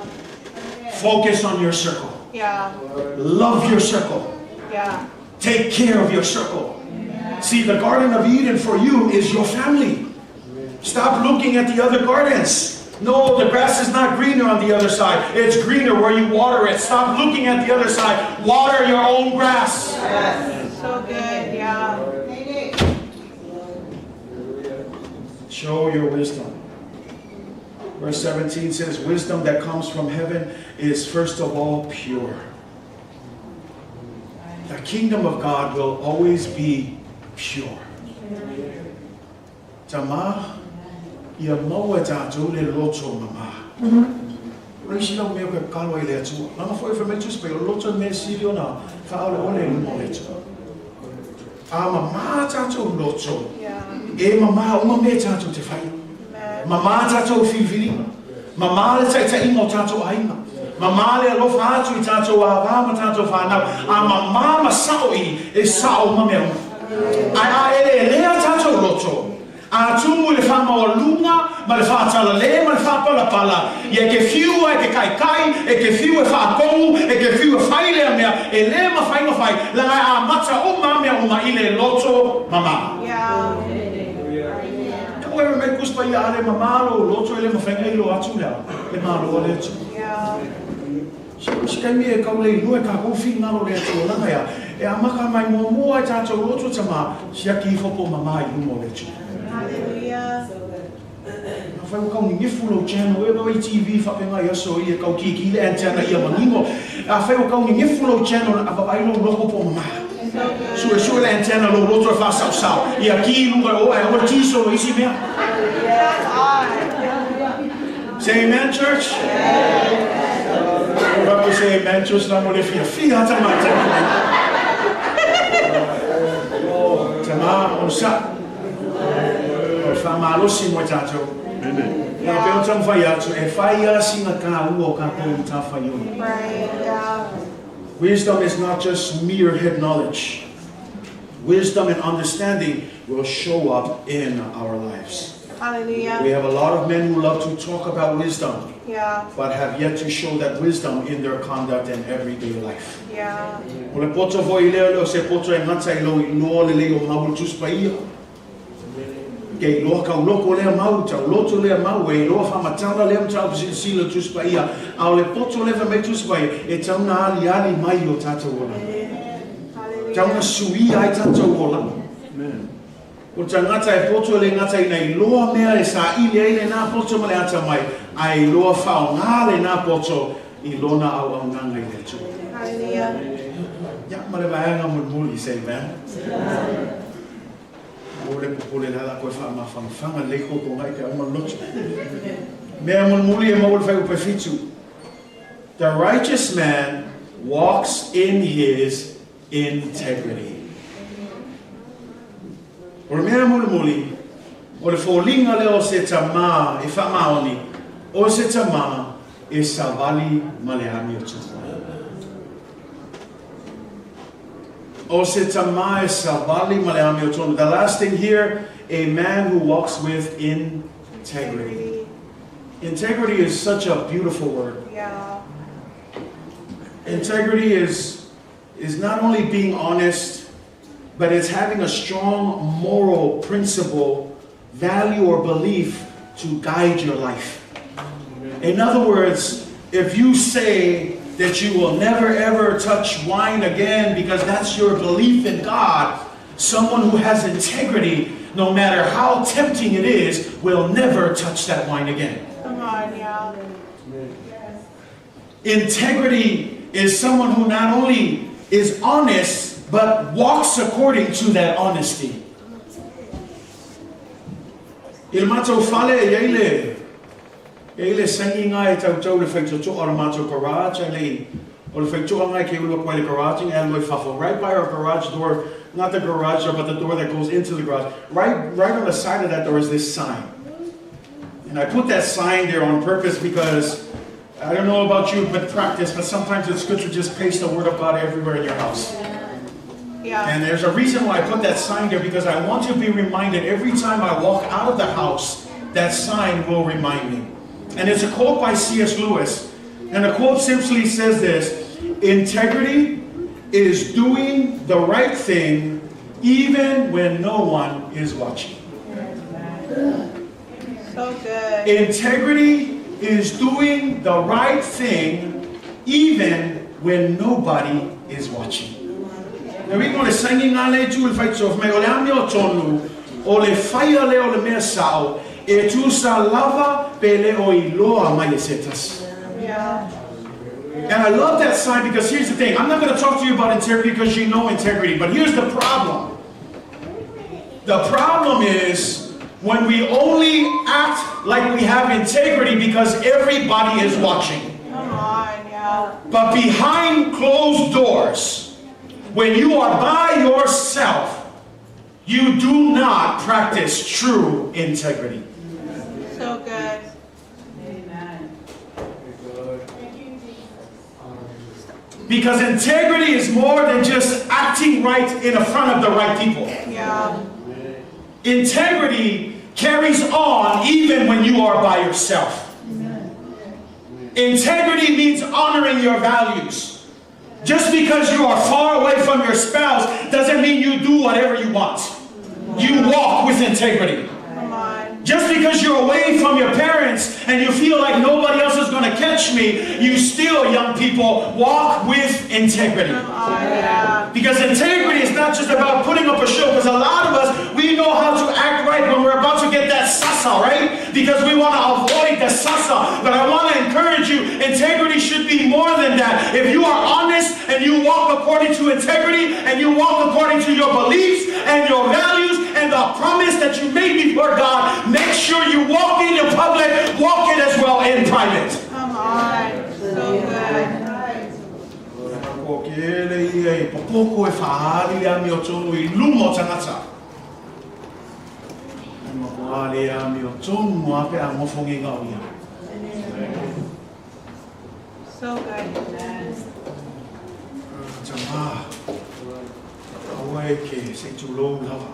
Focus on your circle. Yeah. Love your circle. Yeah. Take care of your circle. See, the Garden of Eden for you is your family. Stop looking at the other gardens. No, the grass is not greener on the other side. It's greener where you water it. Stop looking at the other side. Water your own grass. Yes. So good. Yeah. Show your wisdom. Verse 17 says, wisdom that comes from heaven is first of all pure. The kingdom of God will always be pure. Tama. Ia maua tātou le loto mama. Reisi lau mea koe kalwa I le atua. Lama fo e whametu spe o loto me sirio na whaole ole lumo le tua. A mama tātou loto. E mama uma me tātou te whai. Mama tātou whiwhiri. Mama le tai tai mo tātou ainga. Mama le alofa atu I tātou awama tātou whanau. A mama masao I e sao mamea. Ai ele lea tātou loto. A tumu le whamau lunga, ma le whaatala le, ma le whaapalapala. Ia ke whiua, e ke kai, e ke whiua e whaakongu, e ke whiua whaile a mea, e le ma whainga whai, la ngai a mata o ma mea uma I le loto mama. Yeah. Ka ue me kuspa ia ale mamalo, loto e le ma whainga ilo atu lea, le malo o le atu. Yeah. Sikai mi e kau le inua e ka kofi ngaro le atu o langa ia, e a maka mai mua e tātou loto tama, sia ki fopo mama I lumo le atu. Hallelujah. Whai o kau ni ngifulo channel, e wai TV whapenga I aso I e kau ki le antenna I a maningo. A whai o kau ni ngifulo channel, a wai lo loko po mama. Sue le antenna lo roto e wha sau. I a ki lunga o e o tiso lo isi mea. Say amen, church? Rabbi say amen, church, na mo le fia. Fia tamata. Tama, on sa. Whamalosi mo tātou. Nā peo tam whai atu, e whai a singa kā ua kā tau I tā whai ui. Wisdom is not just mere head knowledge. Wisdom and understanding will show up in our lives. Hallelujah. We have a lot of men who love to talk about wisdom, but have yet to show that wisdom in their conduct and everyday life. Yeah. O le poto voi leo se poto e ngata I lo I noa le leo maulu tuspa ia. Kei loa kau loko lea mau, tau loto lea mau, e loa whamatala lea mtau sila tuspa ia. A o le poto lewa me tuspa ia, e tau na ali ali mai o tātou ola. Tau na sui ai tātou ola. O ta ngata e poto le ngata I nei loa mea e sa ili eile nā poto ma le ata mai, ai loa whao ngā le nā poto I lona au au nganga I le tu. Hallelujah. Ya ma le vaenga mulmuli, say amen. Ole popole la koe wha mawhanga leko ko ngai ka uma lotu. Mea mulmuli e maul whai upe fitu. The righteous man walks in his integrity. O mea mulmuli, o le fōlinga leo se tamā e Fa'amaoni, o se tamā e savali ma le ami o tupu. O se tamā e savali ma le ami o tupu. The last thing here, a man who walks with integrity. Integrity is such a beautiful word. Yeah. Integrity is not only being honest, but it's having a strong moral principle, value, or belief to guide your life. In other words, if you say that you will never ever touch wine again because that's your belief in God, Someone who has integrity, no matter how tempting it is, will never touch that wine again. Come on, yeah. Integrity is someone who not only is honest, but walks according to that honesty. Il mato fale ele sangi ngai tau tau le fai to ora mato garage ele o le fai to ngai ke ulu kwai le garage and le fafo right by our garage door, not the garage door but the door that goes into the garage. Right on the side of that door is this sign. And I put that sign there on purpose because I don't know about you with practice, but sometimes it's good to just paste the word of God everywhere in your house. Yeah. And there's a reason why I put that sign there, because I want to be reminded every time I walk out of the house, that sign will remind me. And it's a quote by C.S. Lewis. And the quote simply says this: integrity is doing the right thing even when no one is watching. So good. Integrity is doing the right thing even when nobody is watching. Now we're going to sing in ale tu le fai so me ole ami o tonu o le fai ale o le mea sao e tu sa lava pe le o iloa mai setas. Yeah. And I love that sign because here's the thing. I'm not going to talk to you about integrity because you know integrity, but here's the problem. The problem is when we only act like we have integrity because everybody is watching. Come on, yeah. But behind closed doors, when you are by yourself, you do not practice true integrity. So good. Because integrity is more than just acting right in front of the right people. Yeah. Integrity carries on even when you are by yourself. Integrity means honoring your values. Just because you are far away from your spouse doesn't mean you do whatever you want. You walk with integrity. Come on. Just because you're away from your parents and you feel like nobody else is going to catch me, you still, young people, walk with integrity. Come on, yeah. Because integrity is not just about putting up a show, because a lot of us, we know how to act right when we're about to get that sasa, right? Because we want to avoid the sasa. But I want to encourage you, integrity should be more than that. If you are honest and you walk according to integrity and you walk according to your beliefs and your values and the promise that you made before God, make sure you walk in your public, walk it as well in private. Come on. So good. Popoko e whaari le ami o tonu I lumo tangata. Makoale ami o tonu mo ape a mofongi ngau ia. So good. Tama. Awe ke se tulou lava.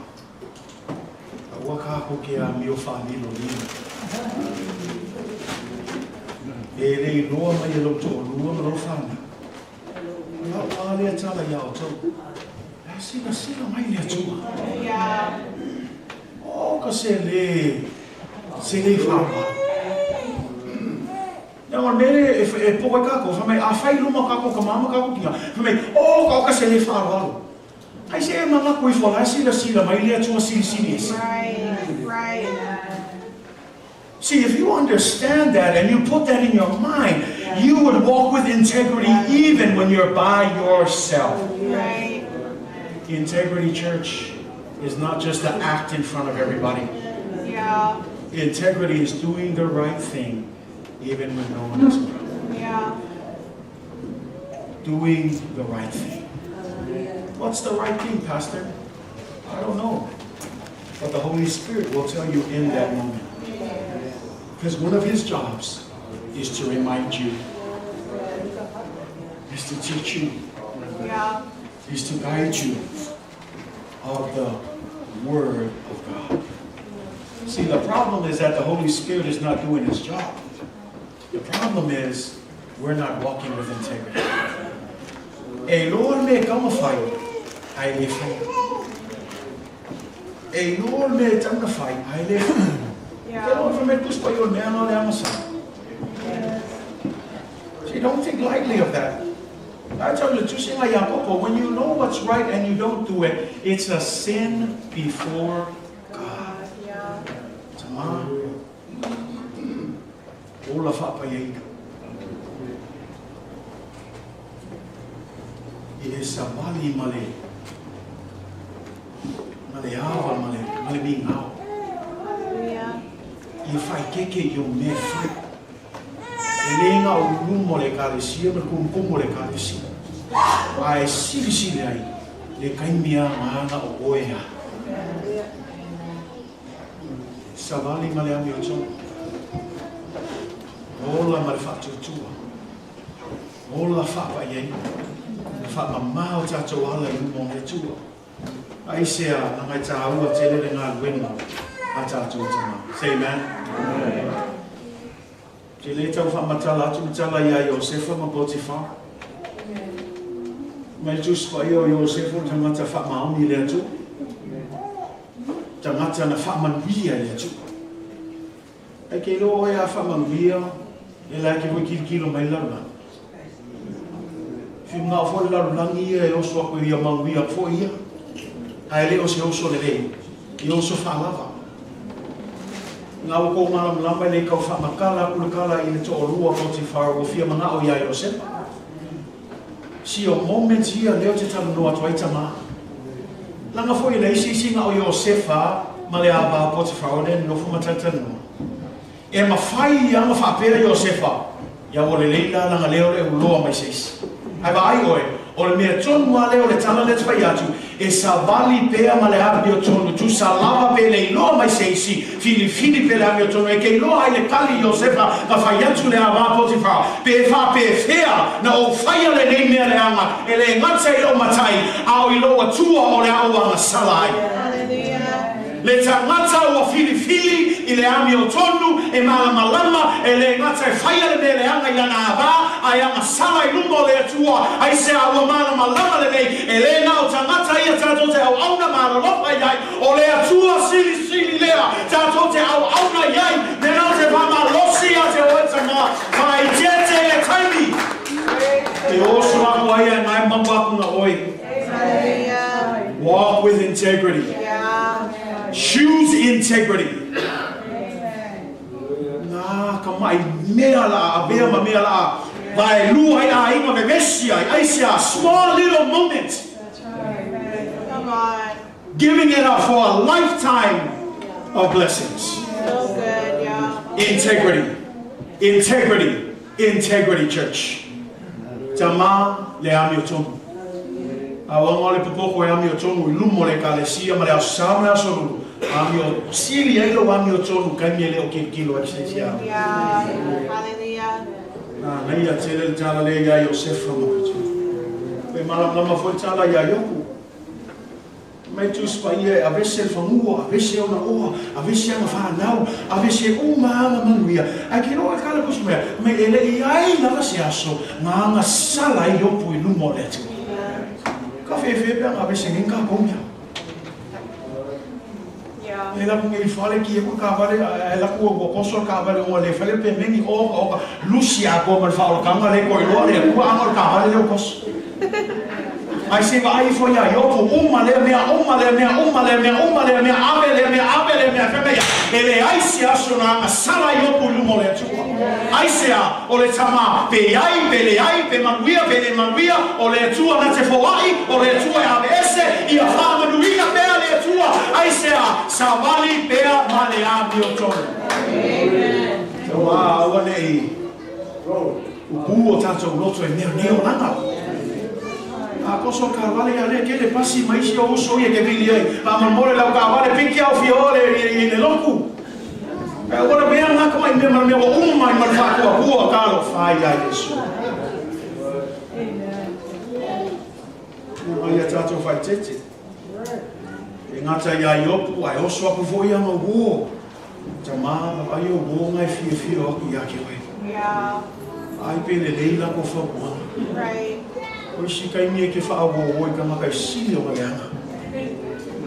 Awa ka ko ke ami o whaani lo lima. E rei loa mai e lo tonu loa lo whaana. Ale tala ya o tau. Sina mai le tua. Yeah. O ka se le whaama. Now mere e poe kako, fa mai a fai luma kako ka mama kako kia. Fa mai o ka se le whaama. Ai se e mama ko I fola sila mai le tua sili. Right. See, if you understand that and you put that in your mind, you would walk with integrity even when you're by yourself. Right. Integrity, church, is not just to act in front of everybody. Yeah. Integrity is doing the right thing even when no one is around. Yeah. Doing the right thing. What's the right thing, Pastor? I don't know. But the Holy Spirit will tell you in that moment. Because one of His jobs is to remind you, is to teach you, Yeah. is to guide you of the Word of God. See, the problem is that the Holy Spirit is not doing His job. The problem is we're not walking with integrity. E Lord me kamafai, ai le fai. E Lord me tamafai, ai le fai. See, don't think lightly of that. I tell you, when you know what's right and you don't do it, it's a sin before God. Tama. Ola whapayei. I sa mali male. Male awa male mingao. I whai keke yo me whai. E lenga o lumo le kāresia, me kumkumo le kāresia. Wa e siri ai, le kaimia maanga o oea. Savali male ami o tō. Ola male whatutua. Ola whapayei. Le whamamao tātou ala i lumo le tua. Ai sea, nangai tā aua te lere ngā luenga. A tātou tama. Say amen. Te le tau whamatala atu tala ia Iosefa ma Potifar. Mai tuspa ia o Iosefa tangata Fa'amaoni le atu. Tangata na whamanuia le atu. E ke loa ea whamanuia, e lai ke hoi kilo mai launa. Whiu ngā fōle laulangi ia e oso ako ia manuia fō ia. Ai leo se oso le rei, i oso whaalava. Ngā wako ngā lamba le kau whamakala, kulakala i le tō rua Potifar o whia mana o ia Iosefa. Si o moment ia leo te tanu noa tuai tama. Langa fo i le isi ngā o Iosefa ma le aba Potifar o ne nofo matatanu. E mawhai i anga whapea Iosefa, ia o le leila langa leo le uloa mai seis. Ai wa ai oe, o le mea tonua leo le tala le tuai atu, e sa vali pea ma le hapi o tonu, tu sa lava pe le iloa mai seisi, fili pe le hapi o tonu, e ke iloa ai le kali Iosefa, ka whai atu le ava Potifar, pe wha pe fea, na o whaia le nei mea le anga, e le ngata i o matai, a o iloa tua o le au anga salai. Le tangata ua fili i le ami o tonu, e malama, e le ngata e whaia le mea le anga i ana ava, ai anga sala i lumo le atua, ai se aua malama le nei, e le na o tangata ia tātou te au auna maralopa iai, o le atua sili lea, tātou te au auna iai, me nau te whamalosi a te oetanga, mai tete e taimi. Te osu aku ai e ngai mampakunga oi. Walk with integrity. Choose integrity. Nā, ka mai mea la, a mea ma mea la, vai lua ai a inga me mesia, ai se a small little moment. Come on. Giving it up for a lifetime of blessings. So good, yeah. Integrity, church. Tama le ami o tonu. Awanga le popoko e ami o tonu, I lumo le kalesia, ma le asama le asonu. Ami o sili e lo ami o tonu, kaimi e leo kilo e sesia. Yeah. Hallelujah. Nei a tele le tala le ia Iosefa ma kutu. Pe malama foi tala ia yoku. Mai tuspa ia a vese famua, a vese ona oa, a vese anga whanau, a vese anga manuia. Ai ki roa kala kusumea, me ele I ai lava se aso, ngā anga sala I opu I lumo le tu. Ka whewhe pia ngā vese nginga kongia. E laku ngai whale ki e ka wale, e laku o koso ka wale o le whale pe mengi o lusi a ko man whaolo kanga le koi loa le kua angol ka wale leo koso. Ai se wa ai fo ia yopo uma le mea, abe le mea whemea. E le aisi aso na anga sala yopo lumo le atua. Aisea o le tama pe ai, pe manuia, o le atua na te foai, o le atua e abe ese, ia whamanuia pea le atua. Aisea, sa wali pea ma le ami o tonu. Amen. Te wā aua nei, upu o tātou loto e mea neo nanga. A koso ka wale a le ke le pasi maisi o uso ia ke vili ai. A mamore lau ka wale piki au fiore I le loku. E ora mea ngaka mai mea o umai marwhakua hua kalo whai ai Yesu. Mai a tātou whai tete. E ngata ia I opu, ai oso aku fo ia ma uo. Ta maa, ai o uo ngai fia o aku ia ke wai. Yeah. Ai pe le leila ko whakua. Right. O si kai mie ke whaawo o I ka makai sili o maleanga.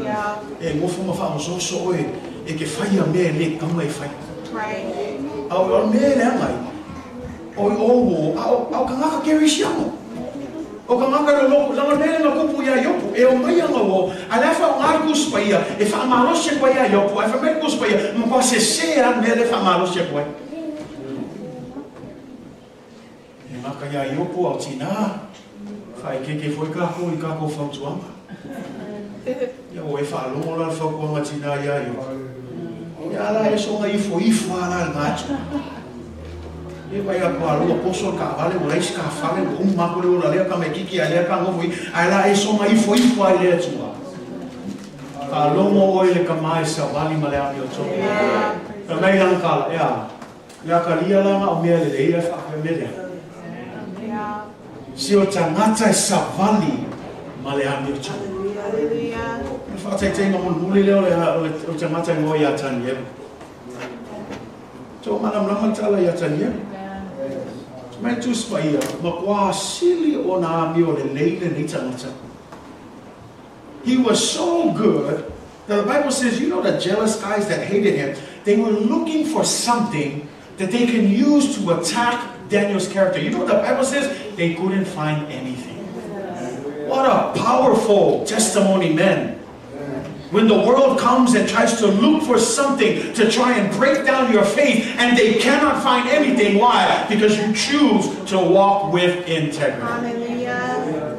Yeah. E ngofo ma wha so oe, e ke whaia mea le kama e whai. Right. Au mea le angai, o I owo, au ka ngaka keri siamo. O ka maka no loko, langa mele na kupu ia yopu, e o mai anga o, a lefa o ngār kuspa ia, e whaamalosia kwa ia yopu, e whamele kuspa ia, mkwa se sea mele whaamalosia kwa. E maka ia yopu au tina, whai keke foi kako i kako whautuanga. Ia o e whaalongo la whaukuanga tina ia yopu. Ia ala e songa ifo ala ngātu. E vai a kua poso ka vale o leis ka fale o mako le ora lea ka me kiki a lea ka ngofui ai la e songa ifo ai lea tua ka longo o ele ka mai sa vali ma le ami o toki ka mei lang kala ea ka lia langa o mea le leia whaka mele si o tangata e sa vali ma le ami o toki whaka tenga mon muli leo o tangata i ngoi a tani ewe so mana mlama tala i a tani ewe mai tu spaia ma kwa sili ona mi o le leile ni tangata. He was so good that the Bible says, you know, the jealous guys that hated him, they were looking for something that they can use to attack Daniel's character. You know what the Bible says? They couldn't find anything. What a powerful testimony, men. When the world comes and tries to look for something to try and break down your faith and they cannot find anything. Why? Because you choose to walk with integrity. Hallelujah.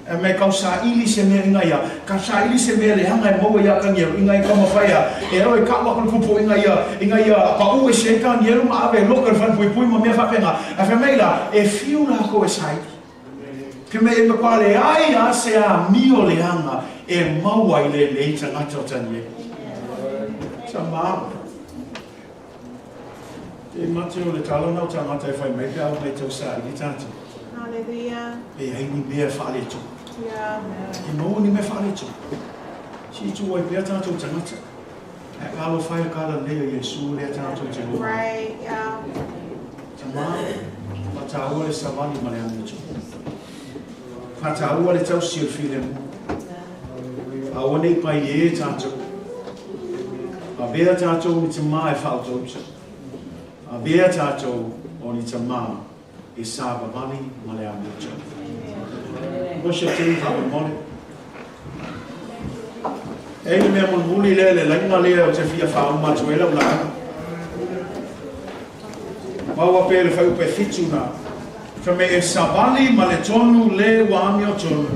E me kau sa ili se me inga ia, ka sa ili se me le hanga e maua ia ka ngeru, inga i ka mawhaia, e roi ka wakon kupo inga ia, pa ue se ka ngeru ma ave loka whan pui pui ma mea whapenga, a whameila, e fiu la ko e saiti. Ke me e me kwa le ai a se a mio le hanga, e maua i le leita ngata o tani e. Sa maa. E mate o le talana o ta ngata e whai mei au mei tau sa ili tatu. Hallelujah. E ai ni mea whaale tu. Yeah. E no ni me whaale tu. Si tu wai pia tātou tangata. E alo whai kala lea Yesu lea tātou te roa. Right, yeah. Ta maa, ma tā ua le savani ma le anu tu. Fa tā ua le tau sil file mu. A ua nei pai e tātou. A bea tātou ni te maa e Faataoto. A bea tātou o ni te maa e sāba mani ma le anu tu. Worship team, Fa'amaoni. E ni mea mon muli le lainga lea o te fia whauma tu e lau langa. Maua pe le whai upe fitu na. Whame e sabali ma le tonu le wami o tonu.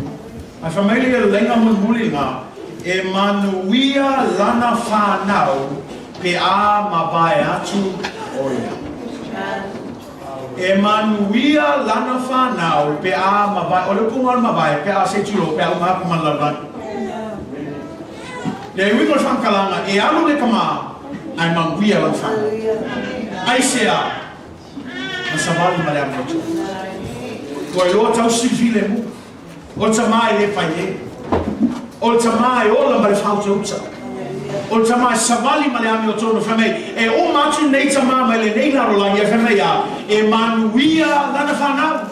A whameli e lainga mon muli nga. E manuia lana whanau pe a mabae atu oia. E manuia lana whanau pe a mabai, o le pungan mabai, pe a se tulo, pe a umaku manlalan. Le wikol whankalanga, e alu le kama, ai manuia lana whanau. Ai sea, na savali ma le amotu. Ko e loa tau sivile mu, o tamai le pai e, o tamai o la ma le Faataoto. O tama savali ma le ami o tono whamei. E o matu nei tama mai le nei laro langi e whamei a. E manuia lana whanau.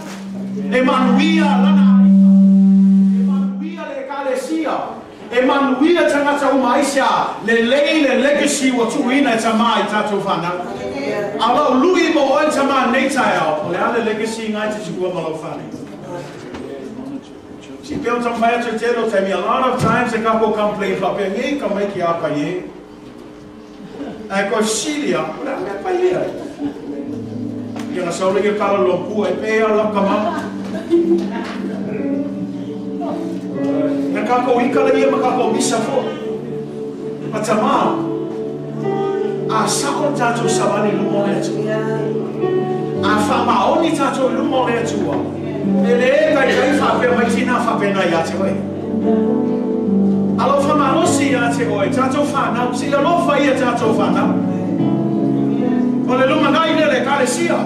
E manuia lana aika. E manuia le kalesia. E manuia tangata uma aisia. Le lei le legacy o tuina e tama i tatou whanau. Alau lui mo o tama nei tai au. Le ale legacy ngai te tukua malau whanau. Si peo tam whai atu te ro temi, a lot of times e kako complain whape, ngai ka mai ki a pai e. E ko silia, rea mea pai e ai. Ia na saule ki kala lopua, e pea lau ka mama. E kako ikala ia ma kako misa fo. Ma tamā, a sako tātou savani lumo le atu. A Fa'amaoni tātou lumo le atua. Ele kai kai whape mai tina whape na ia te oi. Alo whamalosi ia te oi, tātou whanau, si alofa ia tātou whanau. O le luma ngai le kalesia.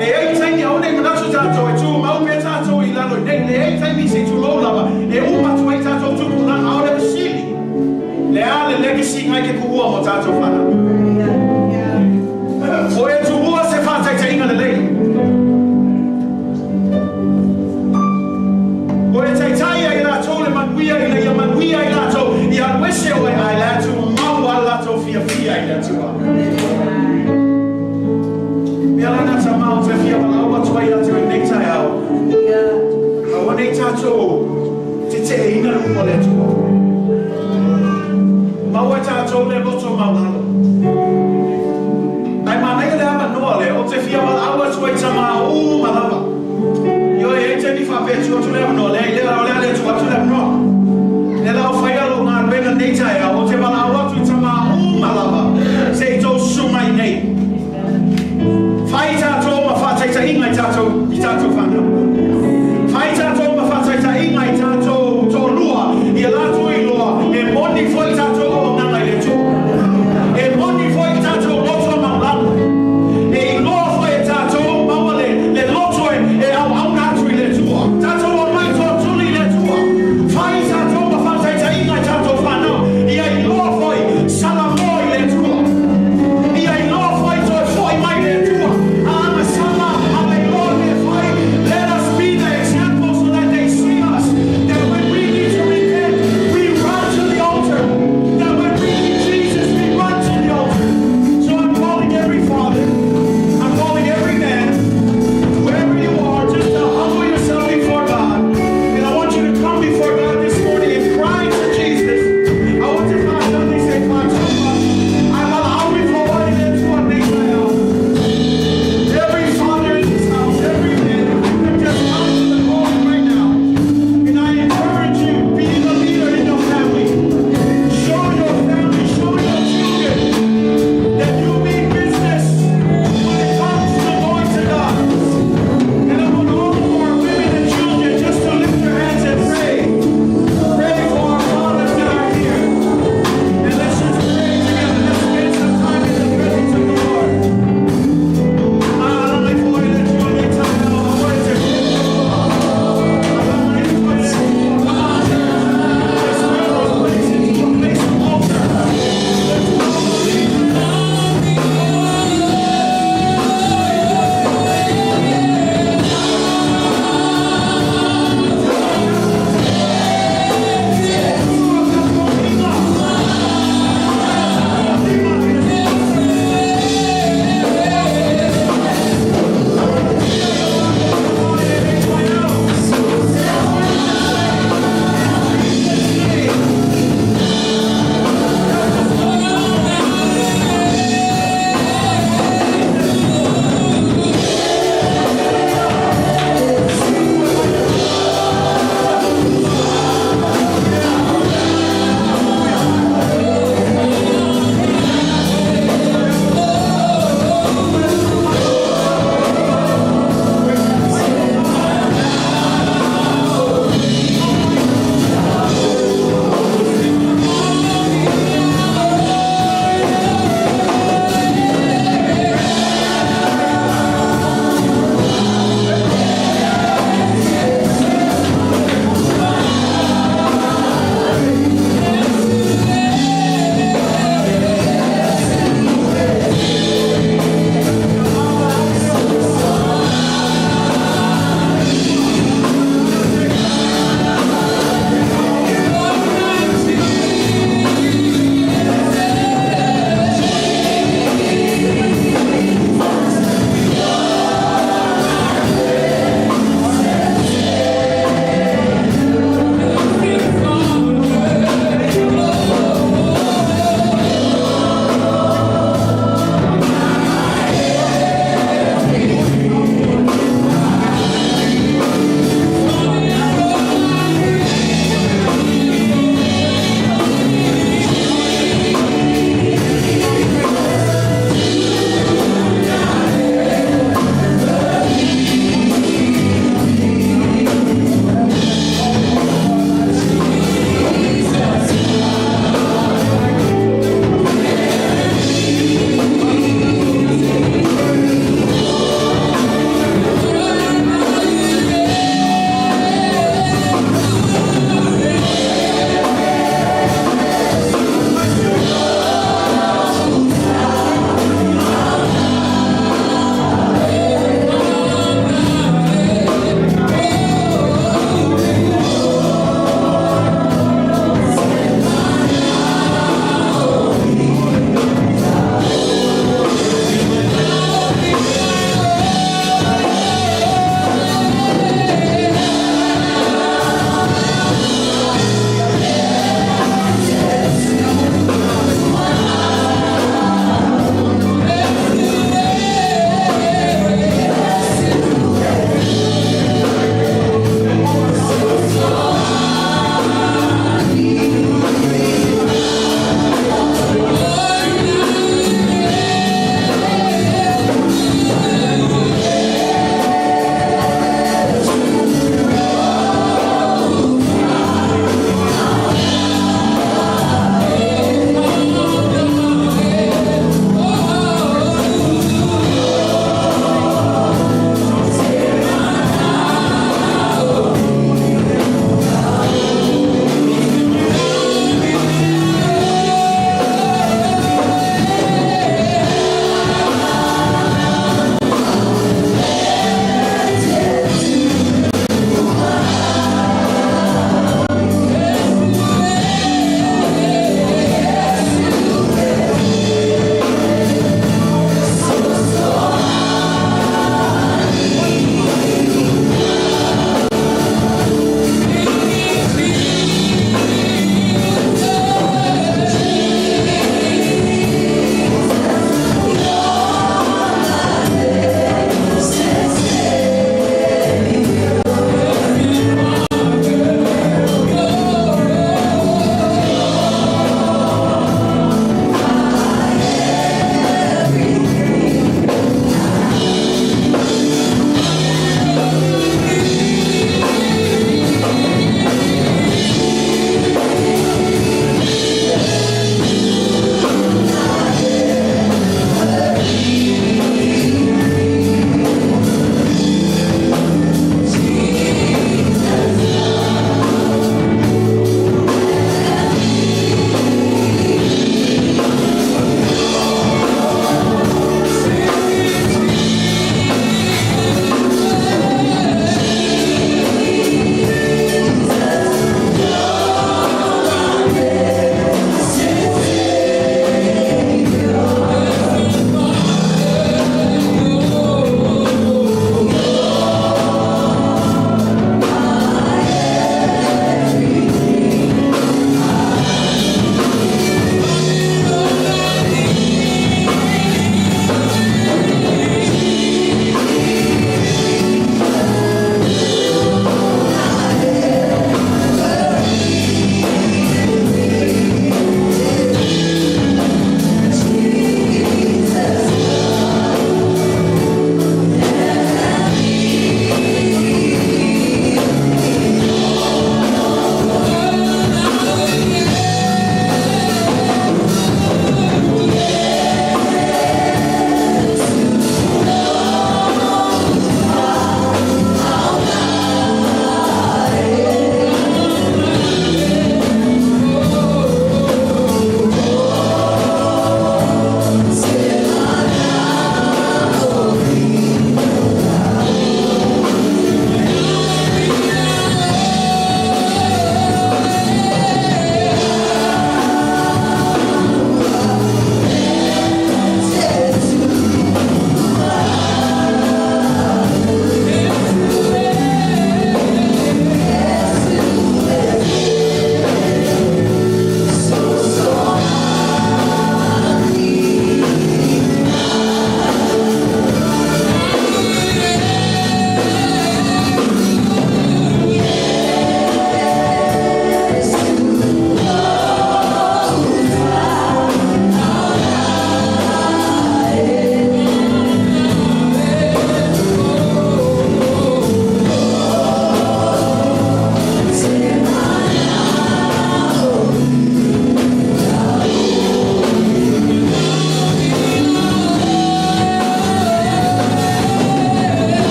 E ei taimi au nei manatu tātou e tū mau pe tātou i lalo nei, le ei taimi se tū lolawa, e umatu ai tātou tūku langa au le pasili. Le a le legacy ngai ke kuhua mo tātou whanau. O e tū ua se whātai te inga le lei. O e taitai ai rātou le manuia i le ia manuia i rātou i a nei tātou te ina lumo le tua. Maua tātou le loto maunalo. Ai manega le ama noa le, o te fia wala aua tua I tama malawa. Yo e te ni whapetu o tu le amanoa, le le tua tu le amanoa. Le lau whaialo ngā renga nei tae o te wala aua tu I tama malawa. Se I tau sumai nei. Whai tātou ma whātaita inga I tātou whanau. Whai tātou ma whātaita inga I tātou tō lua, I a lātou iloa, e moni fo I tātou o nganga I le tō. E moni fo I tātou loto maulana. E iloa fo e tātou mawale, le loto e au nātu I le tua. Tātou o mai tō tuli le tua. Whai tātou ma whātaita inga I tātou whanau, I a iloa fo I salamo I le tua. I a iloa fo I tō fo I mai le tua. A ama sama, a me iloa le fai, le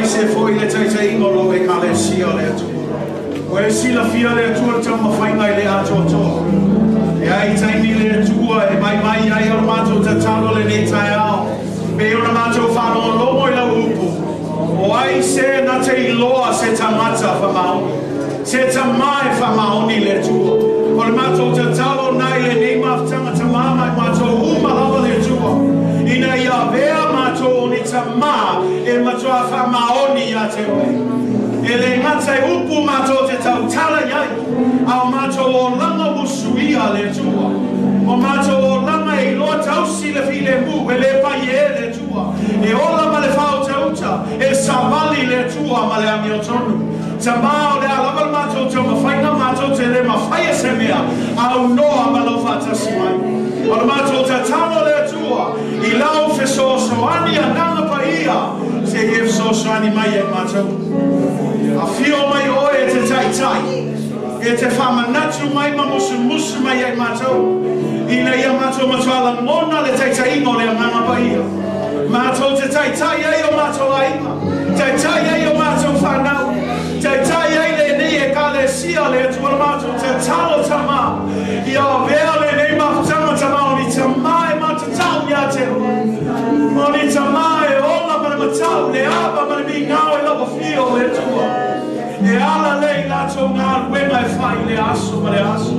se foi le tai tai ngolo e kale sia le tu. Oe sila fia le tu te ma fainga le ato to. E ai tai ni le tu e mai ai o mato te talo le nei tai ao. Be o mato fa no lomo i la upu. O ai se na te iloa se Tagata Fa'amaoni. Se tamai Fa'amaoni le tu. O le mato te talo nai le nei maftanga te mama i mato uma lava le tu. Ina ia vea mato ni tama e mato a Fa'amaoni ia te oe. E le ngata e upu mato te tau tala iai. Au mato o langa musuia le tua. O mato o langa e loa tausi le file mu e le pai e le tua. E ola ma le fao tauta e savali le tua ma le amio tonu. Tamao le alama mato te mawhaina mato te le mawhaia se mea. Au noa ma lo fatasi mai. O mato te tano le tua. I lau fe so soani a nanga paia. Se e so soani mai e mato. A fio mai oe te tai tai. E te whamanatu mai ma musu mai e mato. Ina ia mato ala mona le tai tai ingo le nganga paia. Mato te tai tai e o mato aima. Tai tai e o mato whanau. Tai tai e le ni e kale sia le tua mato te talo tama. Ia vea le nei maftanga tama o ni tama e mato tau ia te o ni tama e ola mana matau le aba mana mi ngau e lava fio le tua. E ala lei lato ngā wenga e whai le aso ma le aso.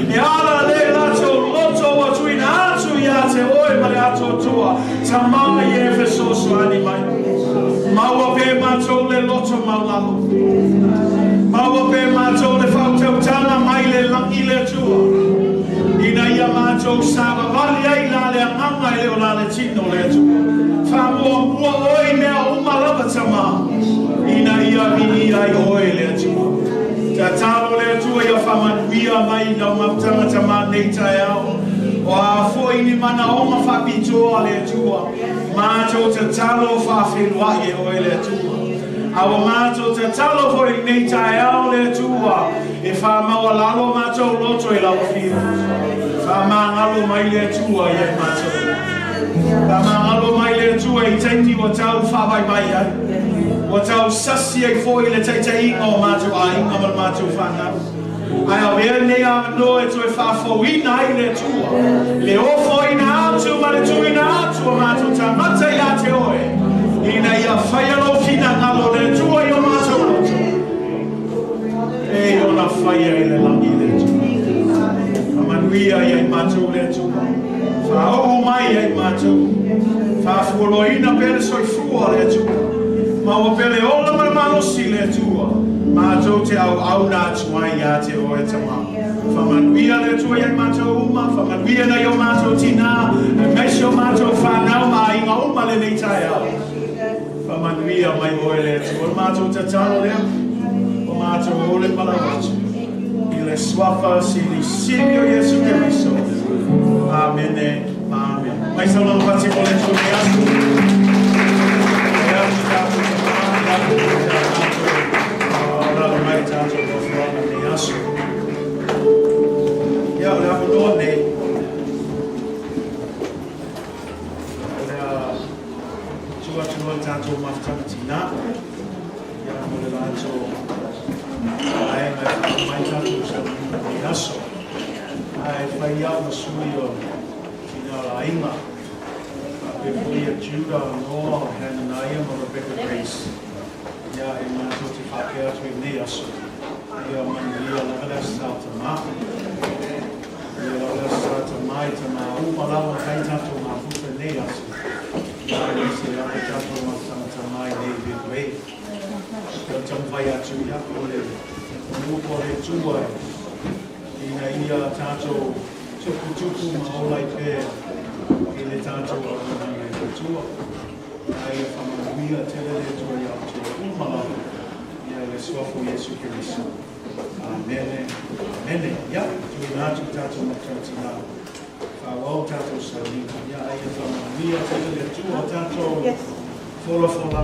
E ala lei lato loto wa tuina atu ia te oe ma le ato tua. Tama i e feso suani mai. Maua pe mato le loto maulalo. Maua pe mato le whautautana mai le langi le tua. Ina ia mato sava vali ai la le anganga e o la le tino le tua. Whamua mua oi mea umalava tama. Ina ia vini ai oe le atua. Ta talo le atua ia whamanuia mai na maftanga tama nei tai ao. O a foi ni mana oma whapitoa le atua. Mātou te talo whawhenua e oe le atua. Awa mātou te talo foi nei tai ao le atua. E whamaua lalo mātou loto e lawa whio. Whamangalo mai le atua e mātou. Whamangalo mai le atua i teiti o tau whawai mai ai. O tau sasi ai foi le teite inga o mātou a inga ma mātou whanau. Ai au ea nei a no e tue whawhauina ai le tua. Le ofo ina atu ma le tuina atu o mātou tamata i a te oe. Ina ia whaialo fina ngalo le tua i o mātou atu. E ona whaia i le langi le tua. Amanuia i ai mātou le tua. Whaohu mai i ai mātou. Whafuoloina pere soifua le tua. Maua pele ola ma malosi le tua. Mātou te au nā tua i a te oe tama. Whamanuia le tua i ai mātou uma. Whamanuia na i o mātou tina. E meisi o mātou whanau ma inga uma le nei tai au. Whamanuia mai oe le tua. Mātou te tano lea. O mātou ole malawatu. I le swafa si li sini o Jesu Keriso. Amene. Amen. Mai sa lalo pati o le tua me asu. Ja, we hebben nog nee. Tua tato maftatina. Ja, we laten ai mai tato sa yaso. Ai fai ya no suyo. Ina la ima. Before Judah, Noah, Hananiah, Rebecca Grace. Ja, in mijn tot die gaat weer twee neers. Ja, man, hier laat staat te maken. Hier laat staat te maken, maar hoe maar laten we geen tato maar goed te neers. Ja, ik zie dat ik tato maar te maken nee Midway. Dat dan via tu ja, hoe voor het toe. In hier tato, tuku maar al like in het tato tua. Ai whamanuia tele le tua i au te umala. Ia le suafu Jesu Keriso. Amene. Amene. Ia, tui nātu tātou matautina. Whawau tātou saurina. Ia ai whamanuia tele le tua tātou. Fola fola.